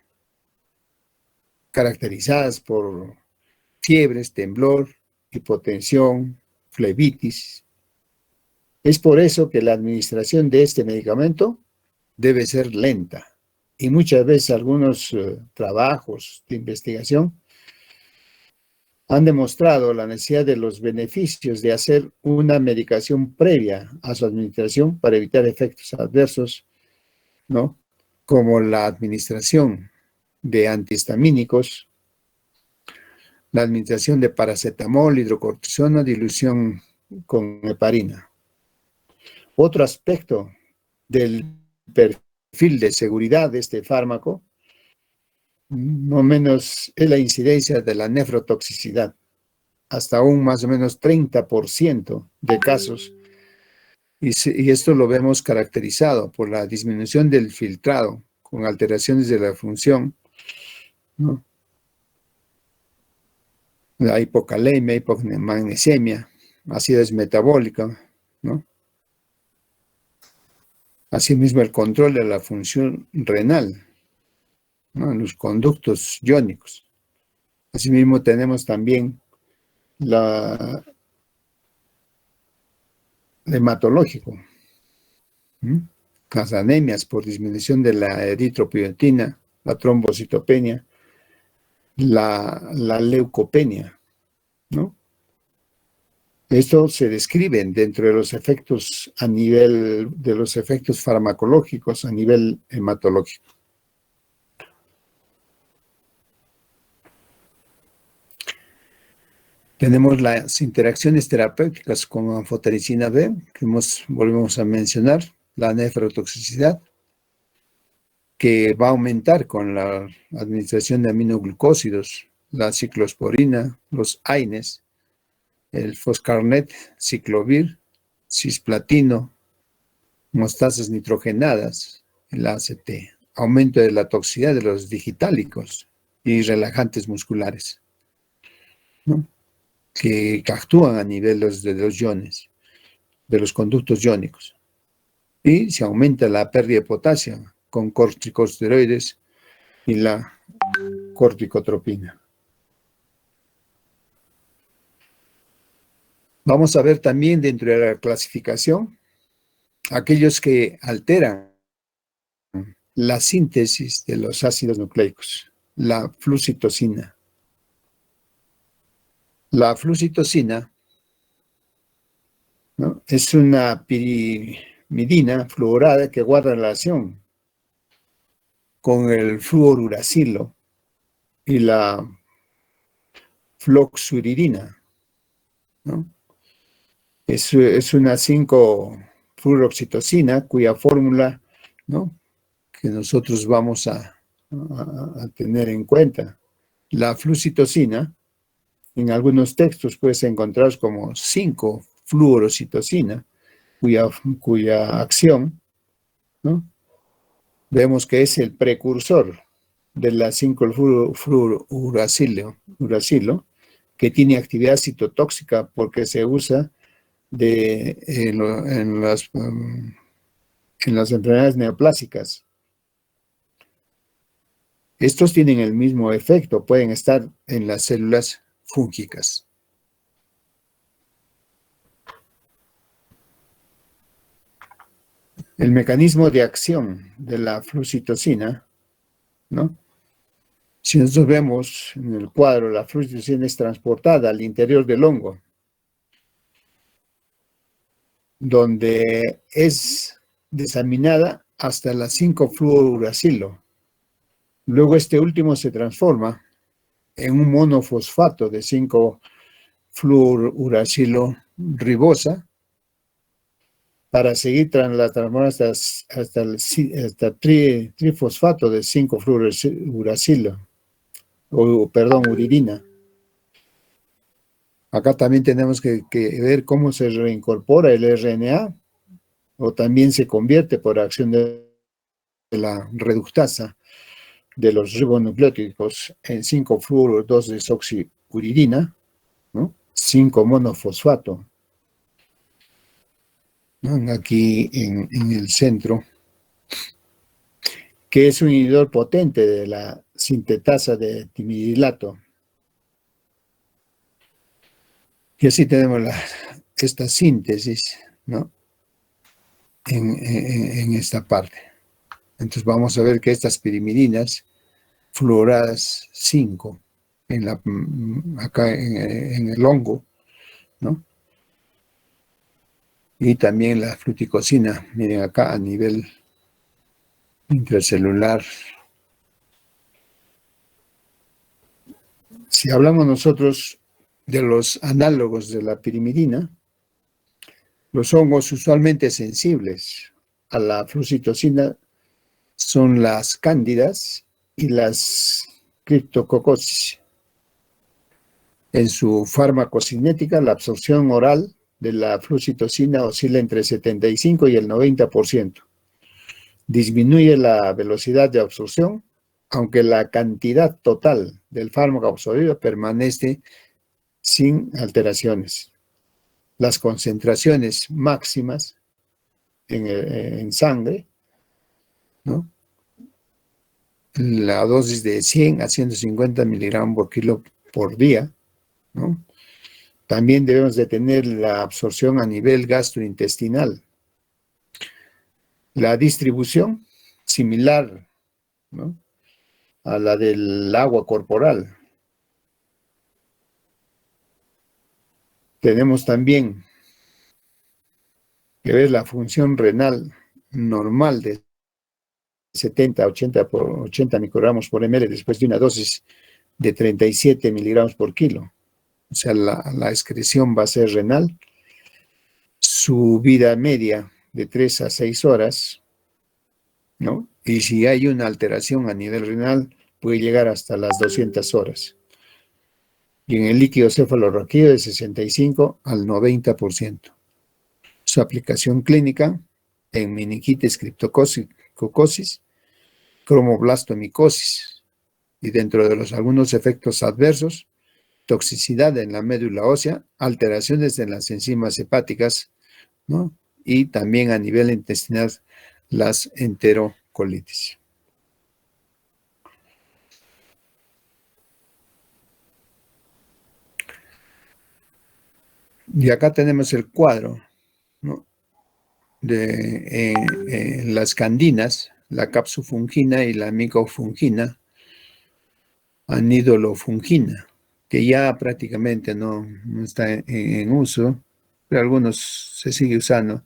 caracterizadas por fiebres, temblor, hipotensión, flebitis. Es por eso que la administración de este medicamento debe ser lenta. Y muchas veces algunos trabajos de investigación han demostrado la necesidad de los beneficios de hacer una medicación previa a su administración para evitar efectos adversos, ¿no?, como la administración de antihistamínicos, la administración de paracetamol, hidrocortisona, dilución con heparina. Otro aspecto del perfil de seguridad de este fármaco, no menos, es la incidencia de la nefrotoxicidad. Hasta un más o menos 30% de casos. Y esto lo vemos caracterizado por la disminución del filtrado con alteraciones de la función, ¿no?, la hipocalemia, hipomagnesemia, acidez metabólica, ¿no?, asimismo el control de la función renal, ¿no?, en los conductos iónicos. Asimismo tenemos también la hematológico. Las anemias por disminución de la eritropoyetina, la trombocitopenia, la leucopenia, ¿no? Esto se describe dentro de los efectos a nivel de los efectos farmacológicos a nivel hematológico. Tenemos las interacciones terapéuticas con anfotericina B, que volvemos a mencionar, la nefrotoxicidad, que va a aumentar con la administración de aminoglucósidos, la ciclosporina, los AINES, el foscarnet, ciclovir, cisplatino, mostasas nitrogenadas, el ACT, aumento de la toxicidad de los digitálicos y relajantes musculares, ¿no? Que actúan a nivel de los iones, de los conductos iónicos. Y se aumenta la pérdida de potasio con corticosteroides y la corticotropina. Vamos a ver también dentro de la clasificación aquellos que alteran la síntesis de los ácidos nucleicos, la flucitosina. La flucitosina, ¿no?, es una pirimidina fluorada que guarda relación con el fluoruracilo y la floxuridina, ¿no? Es una 5-fluoroxitosina cuya fórmula, ¿no?, que nosotros vamos a tener en cuenta. La flucitosina, en algunos textos puedes encontrar como 5-fluorocitosina, cuya acción, ¿no?, vemos que es el precursor de la 5-fluorouracilo, que tiene actividad citotóxica porque se usa en las enfermedades neoplásicas. Estos tienen el mismo efecto, pueden estar en las células fúngicas. El mecanismo de acción de la flucitosina, ¿no? Si nosotros vemos en el cuadro, la flucitosina es transportada al interior del hongo, donde es desaminada hasta la 5-fluorouracilo. Luego este último se transforma en un monofosfato de 5-fluorouracilo ribosa para seguir la transformación hasta el trifosfato de 5-fluorouracilo, uridina. Acá también tenemos que ver cómo se reincorpora el RNA, o también se convierte por acción de la reductasa de los ribonucleótidos en 5-fluoro-2-desoxiuridina, ¿no?, 5-monofosfato, ¿no?, aquí en el centro, que es un inhibidor potente de la sintetasa de timidilato. Y así tenemos esta síntesis, ¿no?, en esta parte. Entonces vamos a ver que estas pirimidinas fluoradas 5 acá en el hongo, ¿no?, y también la fluticosina, miren acá a nivel intracelular. Si hablamos nosotros de los análogos de la pirimidina, los hongos usualmente sensibles a la flucitosina son las cándidas y las criptococcus. En su farmacocinética, la absorción oral de la flucitosina oscila entre el 75 y el 90%. Disminuye la velocidad de absorción, aunque la cantidad total del fármaco absorbido permanece sin alteraciones. Las concentraciones máximas en sangre, ¿no?, la dosis de 100 a 150 miligramos por kilo por día, ¿no?, También debemos de tener la absorción a nivel gastrointestinal. La distribución similar, ¿no?, a la del agua corporal. Tenemos también que ver la función renal normal de 70 a 80 microgramos por ml después de una dosis de 37 miligramos por kilo. O sea, la excreción va a ser renal. Su vida media de 3 a 6 horas, ¿no? Y si hay una alteración a nivel renal, puede llegar hasta las 200 horas. Y en el líquido cefalorraquídeo de 65 al 90%. Su aplicación clínica en meningitis, criptococosis, cromoblastomicosis, y dentro de los algunos efectos adversos, toxicidad en la médula ósea, alteraciones en las enzimas hepáticas, ¿no?, y también a nivel intestinal las enterocolitis. Y acá tenemos el cuadro, ¿no?, de las candinas, la capsufungina y la micofungina, anidolofungina, que ya prácticamente no está en uso, pero algunos se sigue usando,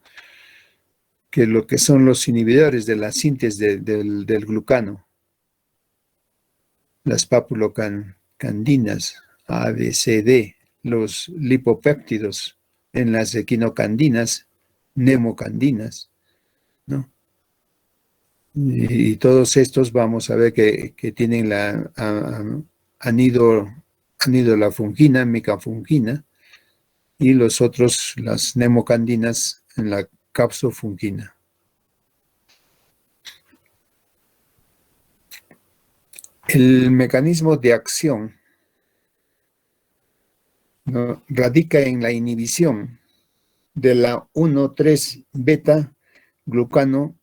que lo que son los inhibidores de la síntesis del glucano, las papulocandinas, A, B, C, D, los lipopéptidos en las equinocandinas, nemocandinas, ¿no? Y todos estos vamos a ver que tienen la anidolafungina, micafungina, y los otros, las nemocandinas, en la capsofungina. El mecanismo de acción, ¿no?, radica en la inhibición de la 1,3-beta glucano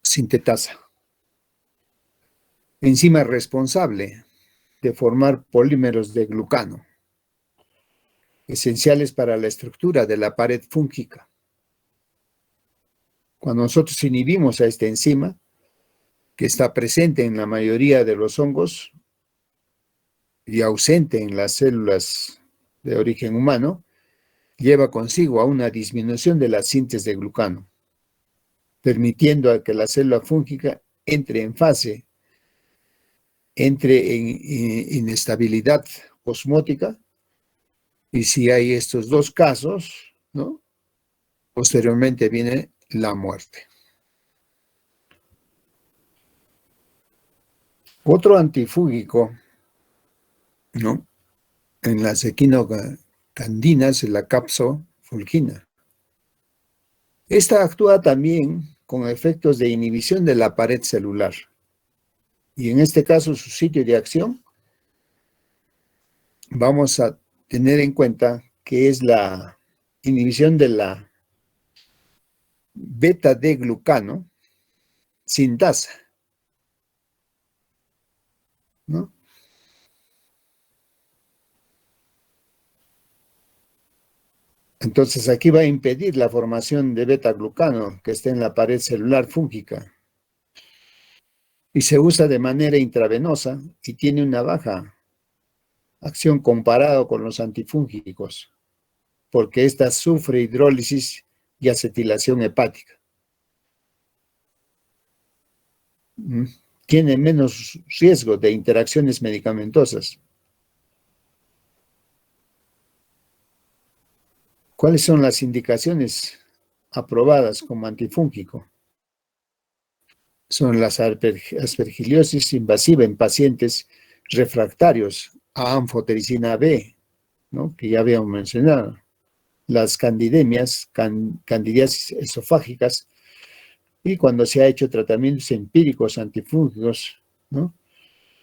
sintetasa, enzima responsable de formar polímeros de glucano, esenciales para la estructura de la pared fúngica. Cuando nosotros inhibimos a esta enzima, que está presente en la mayoría de los hongos y ausente en las células de origen humano, lleva consigo a una disminución de la síntesis de glucano, permitiendo a que la célula fúngica entre en inestabilidad osmótica, y si hay estos dos casos, ¿no?, posteriormente viene la muerte. Otro antifúngico, ¿no?, en las equinocandinas es la capsofungina. Esta actúa también con efectos de inhibición de la pared celular. Y en este caso, su sitio de acción, vamos a tener en cuenta que es la inhibición de la beta-D-glucano sintasa, ¿no? Entonces aquí va a impedir la formación de beta-glucano que esté en la pared celular fúngica. Y se usa de manera intravenosa y tiene una baja acción comparado con los antifúngicos, porque ésta sufre hidrólisis y acetilación hepática. Tiene menos riesgo de interacciones medicamentosas. ¿Cuáles son las indicaciones aprobadas como antifúngico? Son las aspergillosis invasiva en pacientes refractarios a anfotericina B, ¿no?, que ya habíamos mencionado. Las candidemias, candidiasis esofágicas, y cuando se ha hecho tratamientos empíricos antifúngicos, ¿no?,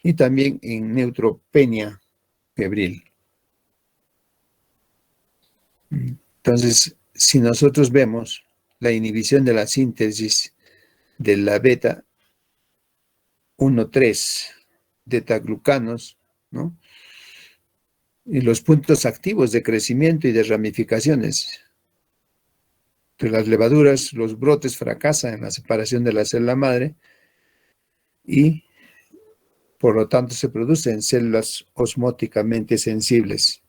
y también en neutropenia febril. Entonces, si nosotros vemos la inhibición de la síntesis de la beta 1,3 beta-glucanos, ¿no?, y los puntos activos de crecimiento y de ramificaciones. De las levaduras, los brotes fracasan en la separación de la célula madre y, por lo tanto, se producen células osmóticamente sensibles,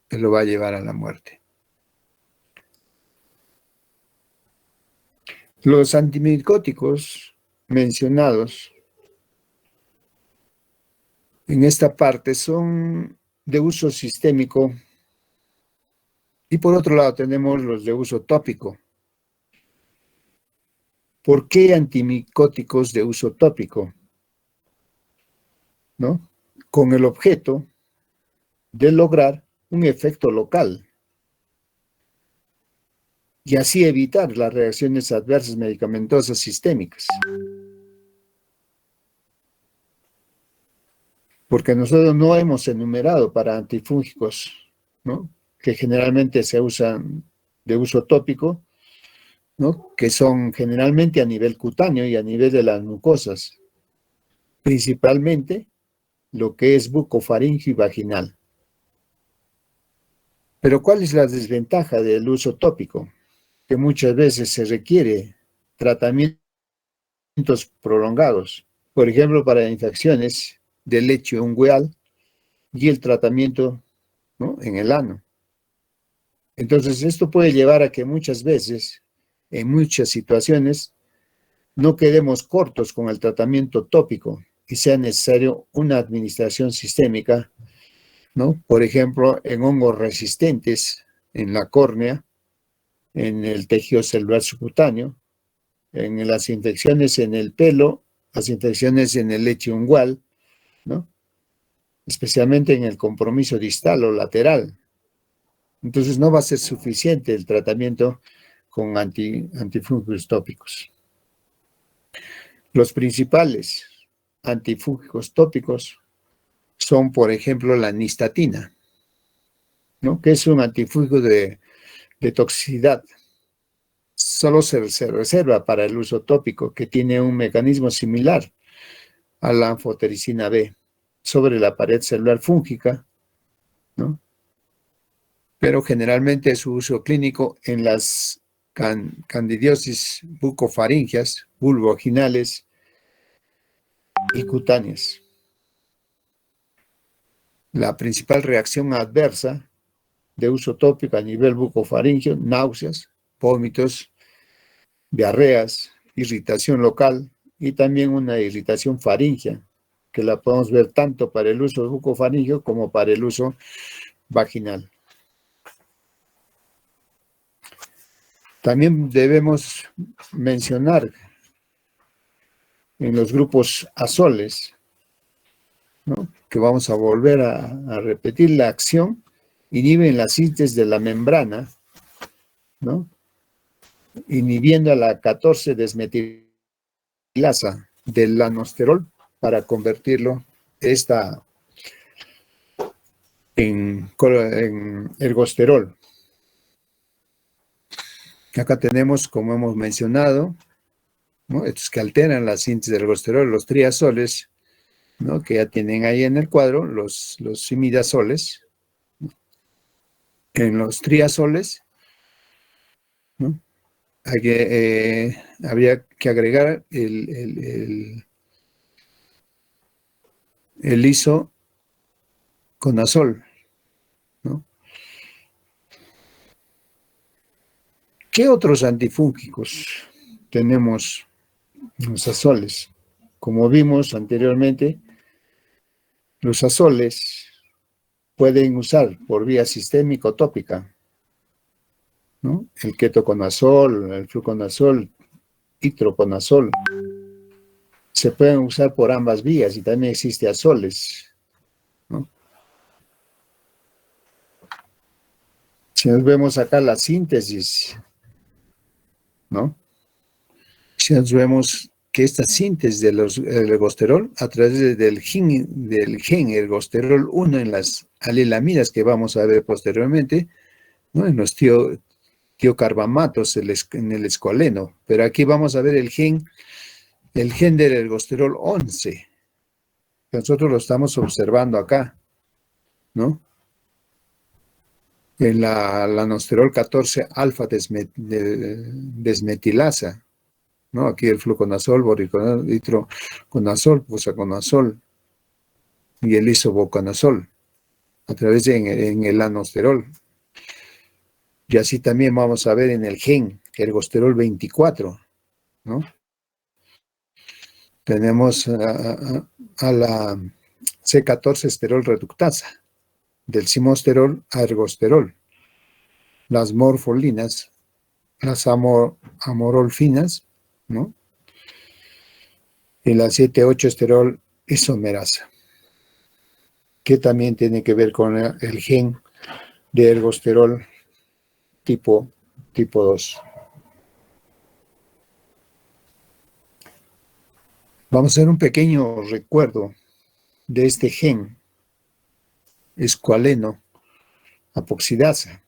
que lo va a llevar a la muerte. Los antimicóticos mencionados en esta parte son de uso sistémico y por otro lado tenemos los de uso tópico. ¿Por qué antimicóticos de uso tópico? ¿No? Con el objeto de lograr un efecto local y así evitar las reacciones adversas medicamentosas sistémicas. Porque nosotros no hemos enumerado para antifúngicos, ¿no?, que generalmente se usan de uso tópico, ¿no?, que son generalmente a nivel cutáneo y a nivel de las mucosas, principalmente lo que es bucofaringio y vaginal. Pero ¿cuál es la desventaja del uso tópico? Que muchas veces se requiere tratamientos prolongados, por ejemplo, para infecciones del lecho ungueal y el tratamiento, ¿no?, en el ano. Entonces, esto puede llevar a que muchas veces, en muchas situaciones, no quedemos cortos con el tratamiento tópico y sea necesario una administración sistémica, ¿no? Por ejemplo, en hongos resistentes en la córnea, en el tejido celular subcutáneo, en las infecciones en el pelo, las infecciones en el lecho ungual, ¿no?, especialmente en el compromiso distal o lateral. Entonces no va a ser suficiente el tratamiento con antifúngicos tópicos. Los principales antifúngicos tópicos son, por ejemplo, la nistatina, ¿no?, que es un antifúngico de toxicidad. Solo se reserva para el uso tópico, que tiene un mecanismo similar a la anfotericina B sobre la pared celular fúngica, ¿no?, pero generalmente su uso clínico en las candidiosis bucofaringias, vulvovaginales y cutáneas. La principal reacción adversa de uso tópico a nivel bucofaringio: náuseas, vómitos, diarreas, irritación local y también una irritación faríngea, que la podemos ver tanto para el uso bucofaringio como para el uso vaginal. También debemos mencionar en los grupos azoles, ¿no?, que vamos a volver a repetir la acción, inhiben la síntesis de la membrana, ¿no?, inhibiendo a la 14-desmetilasa del lanosterol para convertirlo en ergosterol. Acá tenemos, como hemos mencionado, ¿no?, estos que alteran la síntesis del ergosterol, los triazoles, ¿no?, que ya tienen ahí en el cuadro, los imidazoles. En los triazoles, ¿no?, habría que agregar el isoconazol, ¿no? ¿Qué otros antifúngicos tenemos en los azoles? Como vimos anteriormente, los azoles pueden usar por vía sistémica o tópica, ¿no?, el ketoconazol, el fluconazol, itraconazol. Se pueden usar por ambas vías y también existe azoles, ¿no? Si nos vemos acá la síntesis, ¿no?, si nos vemos que esta síntesis del ergosterol a través del gen ergosterol 1 en las alilamidas que vamos a ver posteriormente, ¿no?, en los tiocarbamatos en el escualeno, pero aquí vamos a ver el gen del ergosterol 11, que nosotros lo estamos observando acá, ¿no? En la lanosterol 14 alfa desmetilasa, ¿no? Aquí el fluconazol, boriconazol, itroconazol, pusaconazol y el isobuconazol a través en el lanosterol. Y así también vamos a ver en el gen ergosterol 24, ¿no? Tenemos a la C14 esterol reductasa, del simosterol a ergosterol, las morfolinas, las amorolfinas, ¿no? Y la 7,8 esterol isomerasa, que también tiene que ver con el gen de ergosterol tipo 2. Vamos a hacer un pequeño recuerdo de este gen escualeno apoxidasa.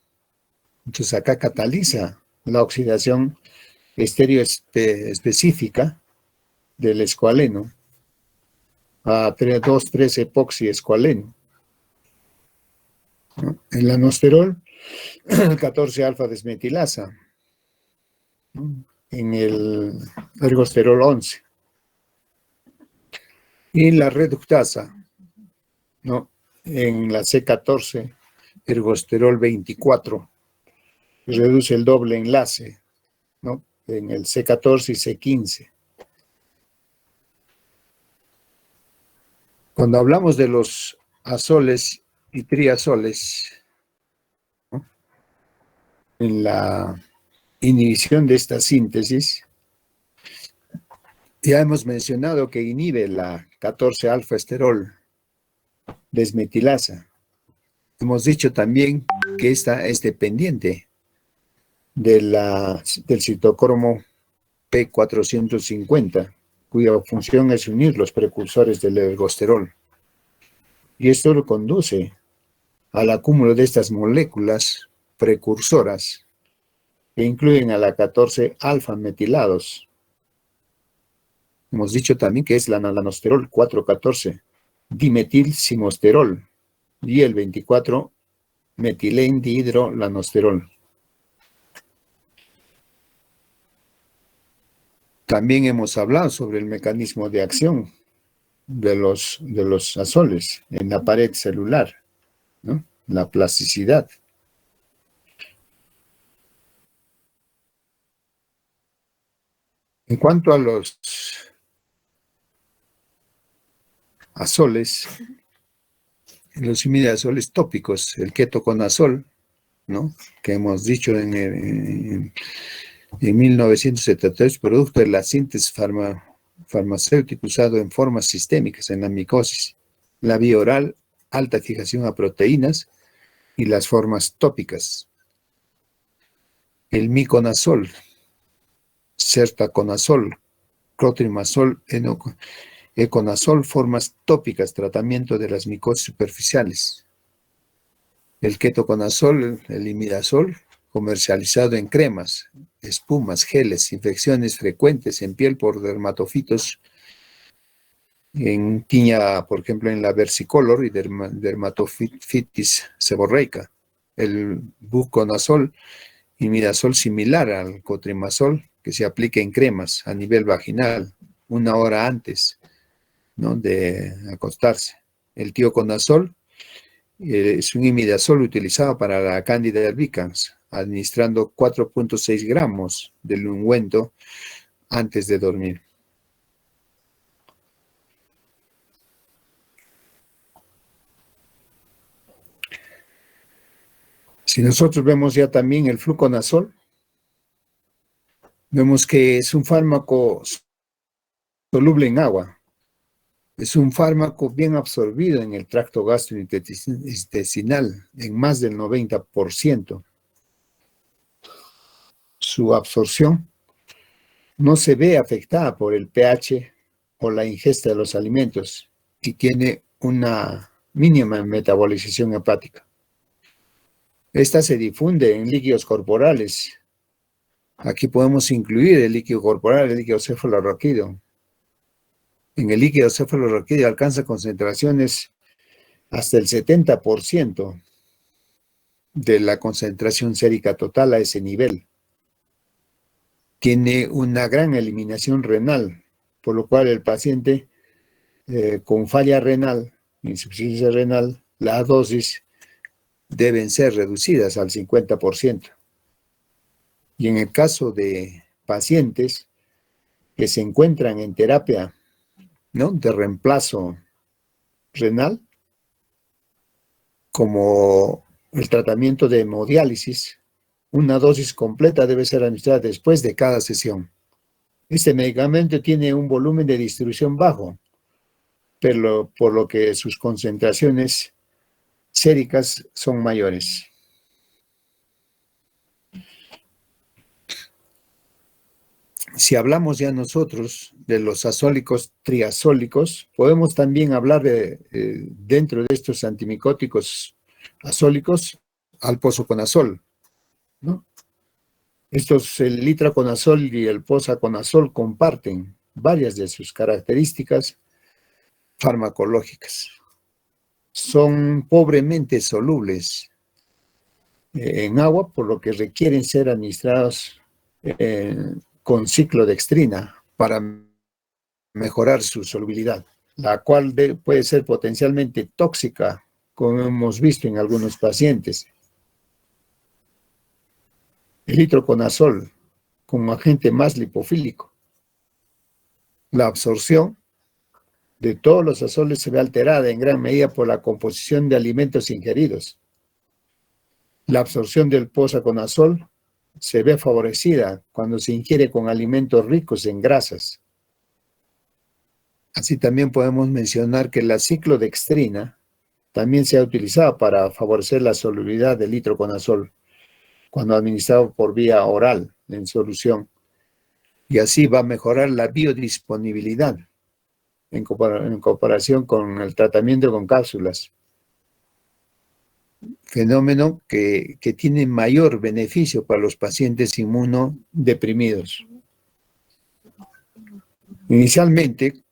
Entonces acá cataliza la oxidación estereoespecífica del escualeno a 2,3-epoxi-escualeno, ¿no? El lanosterol, 14-alfa desmetilasa, ¿no? En el ergosterol 11. Y la reductasa, ¿no? En la C14, ergosterol 24, reduce el doble enlace, ¿no? En el C14 y C15. Cuando hablamos de los azoles y triazoles, ¿no? En la inhibición de esta síntesis, ya hemos mencionado que inhibe la 14-alfa-esterol desmetilasa. Hemos dicho también que esta es dependiente del citocromo P450, cuya función es unir los precursores del ergosterol. Y esto lo conduce al acúmulo de estas moléculas precursoras que incluyen a la 14-alfa-metilados. Hemos dicho también que es la lanosterol 4,14 dimetilsimosterol y el 24 metilendihidrolanosterol. También hemos hablado sobre el mecanismo de acción de los azoles en la pared celular, ¿no? La plasticidad. En cuanto a los azoles, los imidazoles tópicos, el ketoconazol, ¿no? Que hemos dicho en 1973, producto de la síntesis farmacéutica usado en formas sistémicas en la micosis, la vía oral, alta fijación a proteínas y las formas tópicas. El miconazol, sertaconazol, clotrimazol, econazol, formas tópicas, tratamiento de las micosis superficiales. El ketoconazol, el imidazol, comercializado en cremas, espumas, geles, infecciones frecuentes en piel por dermatofitos, en tiña, por ejemplo, en la versicolor y dermatofitis seborreica. El buconazol, imidazol similar al cotrimazol, que se aplica en cremas a nivel vaginal, 1 hora antes, ¿no?, de acostarse. El tioconazol es un imidazol utilizado para la Candida albicans, administrando 4,6 gramos del ungüento antes de dormir. Si nosotros vemos ya también el fluconazol, vemos que es un fármaco soluble en agua. Es un fármaco bien absorbido en el tracto gastrointestinal, en más del 90%. Su absorción no se ve afectada por el pH o la ingesta de los alimentos y tiene una mínima metabolización hepática. Esta se difunde en líquidos corporales. Aquí podemos incluir el líquido corporal, el líquido cefalorraquídeo. En el líquido cefalorraquídeo alcanza concentraciones hasta el 70%. de la concentración sérica total a ese nivel. Tiene una gran eliminación renal, por lo cual el paciente con falla renal, insuficiencia renal, la dosis deben ser reducidas al 50%. Y en el caso de pacientes que se encuentran en terapia, ¿no?, de reemplazo renal, como el tratamiento de hemodiálisis, una dosis completa debe ser administrada después de cada sesión. Este medicamento tiene un volumen de distribución bajo, pero por lo que sus concentraciones séricas son mayores. Si hablamos ya nosotros de los azólicos triazólicos, podemos también hablar dentro de estos antimicóticos azólicos al posaconazol, ¿no? El itraconazol y el posaconazol comparten varias de sus características farmacológicas. Son pobremente solubles en agua, por lo que requieren ser administrados con ciclodextrina para mejorar su solubilidad, la cual puede ser potencialmente tóxica, como hemos visto en algunos pacientes. El itraconazol como agente más lipofílico. La absorción de todos los azoles se ve alterada en gran medida por la composición de alimentos ingeridos. La absorción del posaconazol se ve favorecida cuando se ingiere con alimentos ricos en grasas. Así también podemos mencionar que la ciclodextrina también se ha utilizado para favorecer la solubilidad del itraconazol cuando administrado por vía oral en solución, y así va a mejorar la biodisponibilidad en comparación con el tratamiento con cápsulas, fenómeno que tiene mayor beneficio para los pacientes inmunodeprimidos. Inicialmente,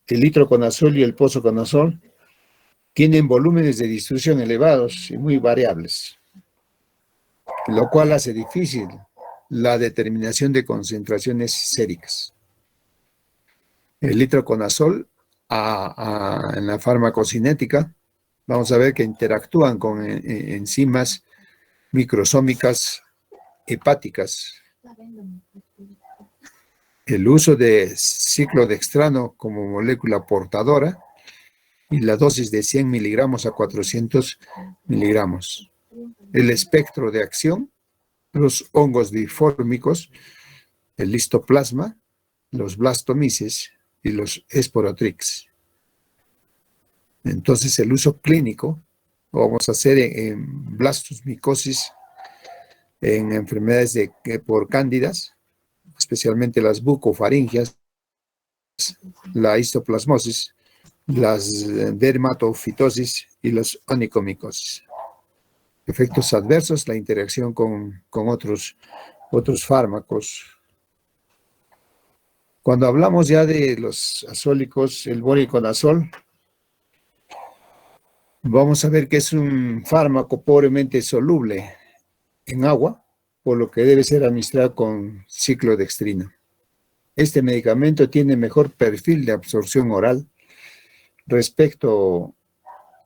el itraconazol y el posaconazol tienen volúmenes de distribución elevados y muy variables, lo cual hace difícil la determinación de concentraciones séricas. El itraconazol en la farmacocinética, vamos a ver que interactúan con enzimas microsómicas hepáticas. El uso de ciclodextrano como molécula portadora y la dosis de 100 miligramos a 400 miligramos. El espectro de acción, los hongos difórmicos, el histoplasma, los blastomices y los esporotrix. Entonces, el uso clínico lo vamos a hacer en blastusmicosis, en enfermedades por cándidas, especialmente las bucofaringias, la histoplasmosis, las dermatofitosis y las onicomicosis. Efectos adversos, la interacción con otros fármacos. Cuando hablamos ya de los azólicos, el voriconazol, vamos a ver que es un fármaco pobremente soluble en agua, por lo que debe ser administrado con ciclodextrina. Este medicamento tiene mejor perfil de absorción oral respecto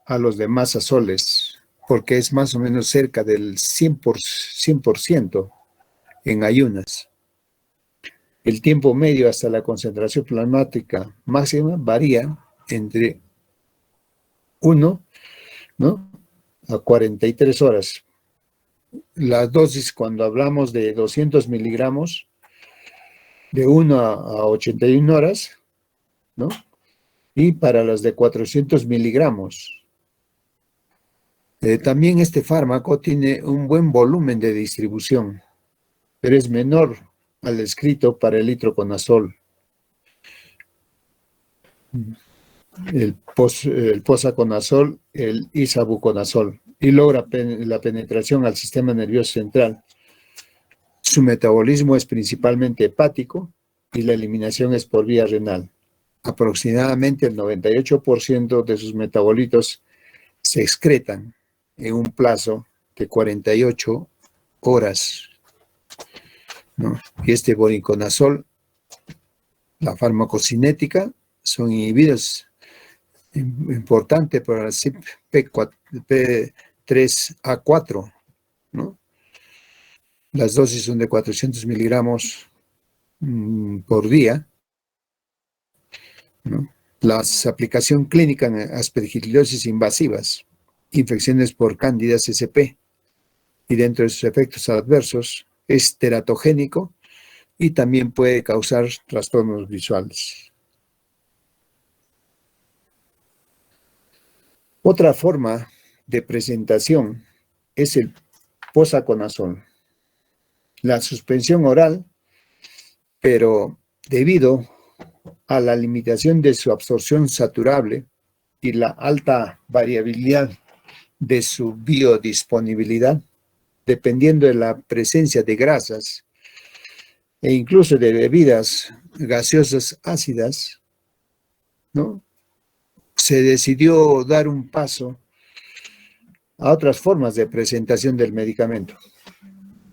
a los demás azoles, porque es más o menos cerca del 100% en ayunas. El tiempo medio hasta la concentración plasmática máxima varía entre 1, ¿no?, a 43 horas. La dosis, cuando hablamos de 200 miligramos, de 1 a 81 horas, ¿no? Y para las de 400 miligramos. También este fármaco tiene un buen volumen de distribución, pero es menor al descrito para el itraconazol, el posaconazol, el isavuconazol, y logra la penetración al sistema nervioso central. Su metabolismo es principalmente hepático y la eliminación es por vía renal. Aproximadamente el 98% de sus metabolitos se excretan en un plazo de 48 horas, ¿no? Y este voriconazol, la farmacocinética, son inhibidos importante para la CYP3A4, ¿no? Las dosis son de 400 miligramos por día, ¿no? La aplicación clínica en aspergillosis invasivas, infecciones por cándidas SP, y dentro de sus efectos adversos es teratogénico y también puede causar trastornos visuales. Otra forma de presentación es el posaconazol, la suspensión oral, pero debido a la limitación de su absorción saturable y la alta variabilidad de su biodisponibilidad, dependiendo de la presencia de grasas e incluso de bebidas gaseosas ácidas, ¿no? Se decidió dar un paso a otras formas de presentación del medicamento,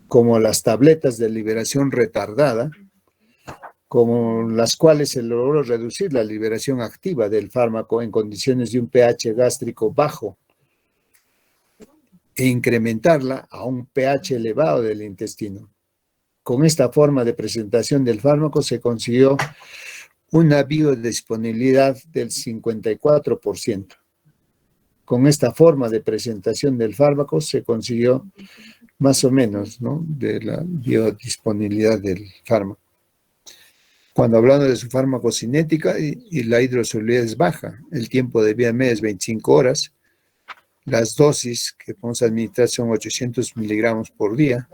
como las tabletas de liberación retardada, como las cuales se logró reducir la liberación activa del fármaco en condiciones de un pH gástrico bajo e incrementarla a un pH elevado del intestino. Con esta forma de presentación del fármaco se consiguió una biodisponibilidad del 54%. Con esta forma de presentación del fármaco se consiguió más o menos, ¿no?, de la biodisponibilidad del fármaco. Cuando hablamos de su farmacocinética y la hidrosolubilidad es baja, el tiempo de vida media es 25 horas, las dosis que podemos administrar son 800 miligramos por día,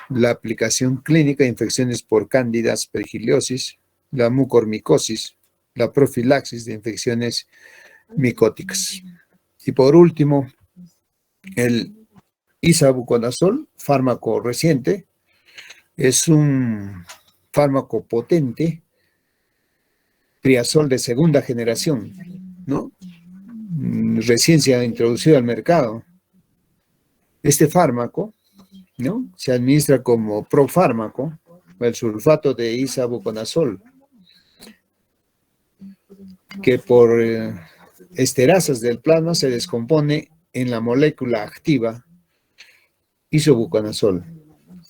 la aplicación clínica, infecciones por cándida, aspergillosis, la mucormicosis, la profilaxis de infecciones micóticas. Y por último, el isavuconazol, fármaco reciente, es un fármaco potente, triazol de segunda generación, ¿no? Recién se ha introducido al mercado. Este fármaco, ¿no?, se administra como profármaco, el sulfato de isavuconazol, que por esterazas del plasma se descompone en la molécula activa isobuconazol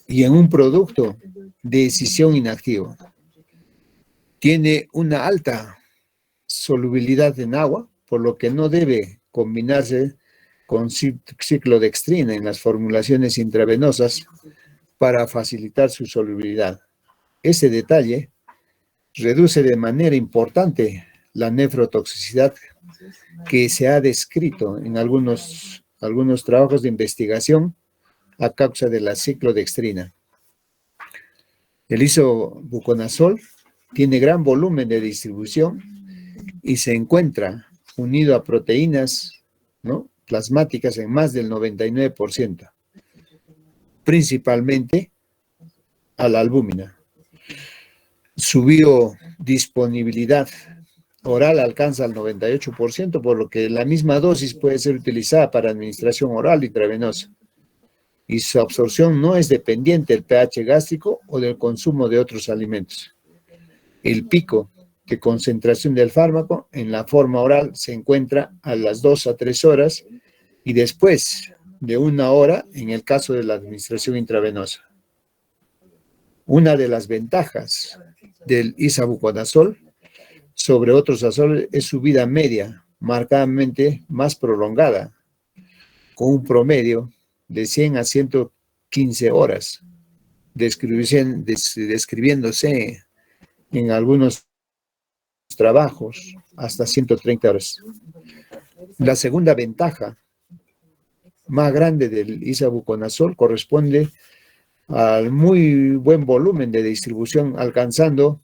y en un producto de escisión inactivo. Tiene una alta solubilidad en agua, por lo que no debe combinarse con ciclodextrina en las formulaciones intravenosas para facilitar su solubilidad. Ese detalle reduce de manera importante la nefrotoxicidad que se ha descrito en algunos trabajos de investigación a causa de la ciclodextrina. El isobuconazol tiene gran volumen de distribución y se encuentra unido a proteínas, ¿no?, plasmáticas en más del 99%, principalmente a la albúmina. Su biodisponibilidad oral alcanza el 98%, por lo que la misma dosis puede ser utilizada para administración oral intravenosa. Y su absorción no es dependiente del pH gástrico o del consumo de otros alimentos. El pico de concentración del fármaco en la forma oral se encuentra a las 2 a 3 horas y después de 1 hora en el caso de la administración intravenosa. Una de las ventajas del isavuconazol sobre otros azoles es su vida media, marcadamente más prolongada, con un promedio de 100 a 115 horas, describiéndose en algunos trabajos hasta 130 horas. La segunda ventaja más grande del isavuconazol corresponde al muy buen volumen de distribución, alcanzando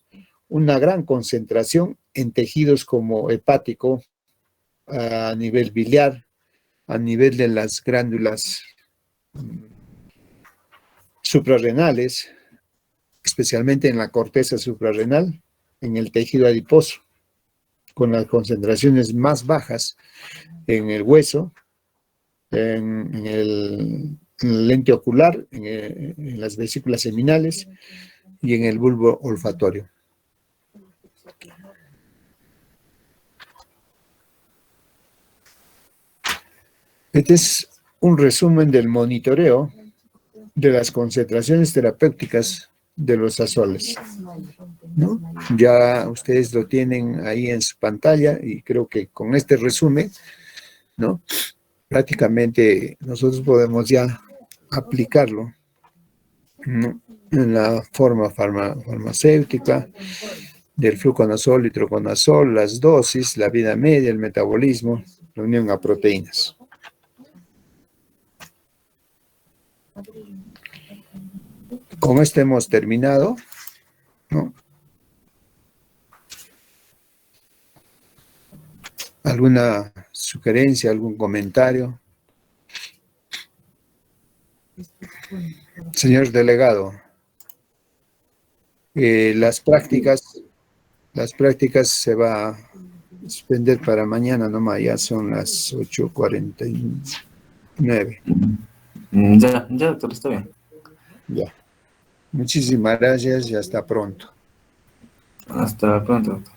una gran concentración en tejidos como hepático, a nivel biliar, a nivel de las glándulas suprarrenales, especialmente en la corteza suprarrenal, en el tejido adiposo, con las concentraciones más bajas en el hueso en el lente ocular, en las vesículas seminales y en el bulbo olfatorio. Este es un resumen del monitoreo de las concentraciones terapéuticas de los azoles, ¿no? Ya ustedes lo tienen ahí en su pantalla y creo que con este resumen, ¿no?, prácticamente nosotros podemos ya aplicarlo, ¿no?, en la forma farmacéutica del fluconazol, itraconazol, las dosis, la vida media, el metabolismo, la unión a proteínas. Con esto hemos terminado, ¿no? ¿Alguna sugerencia, algún comentario? Señor delegado, las prácticas se va a suspender para mañana nomás, ya son las 8:49. Ya, doctor, está bien. Ya. Muchísimas gracias y hasta pronto. Hasta pronto, doctor.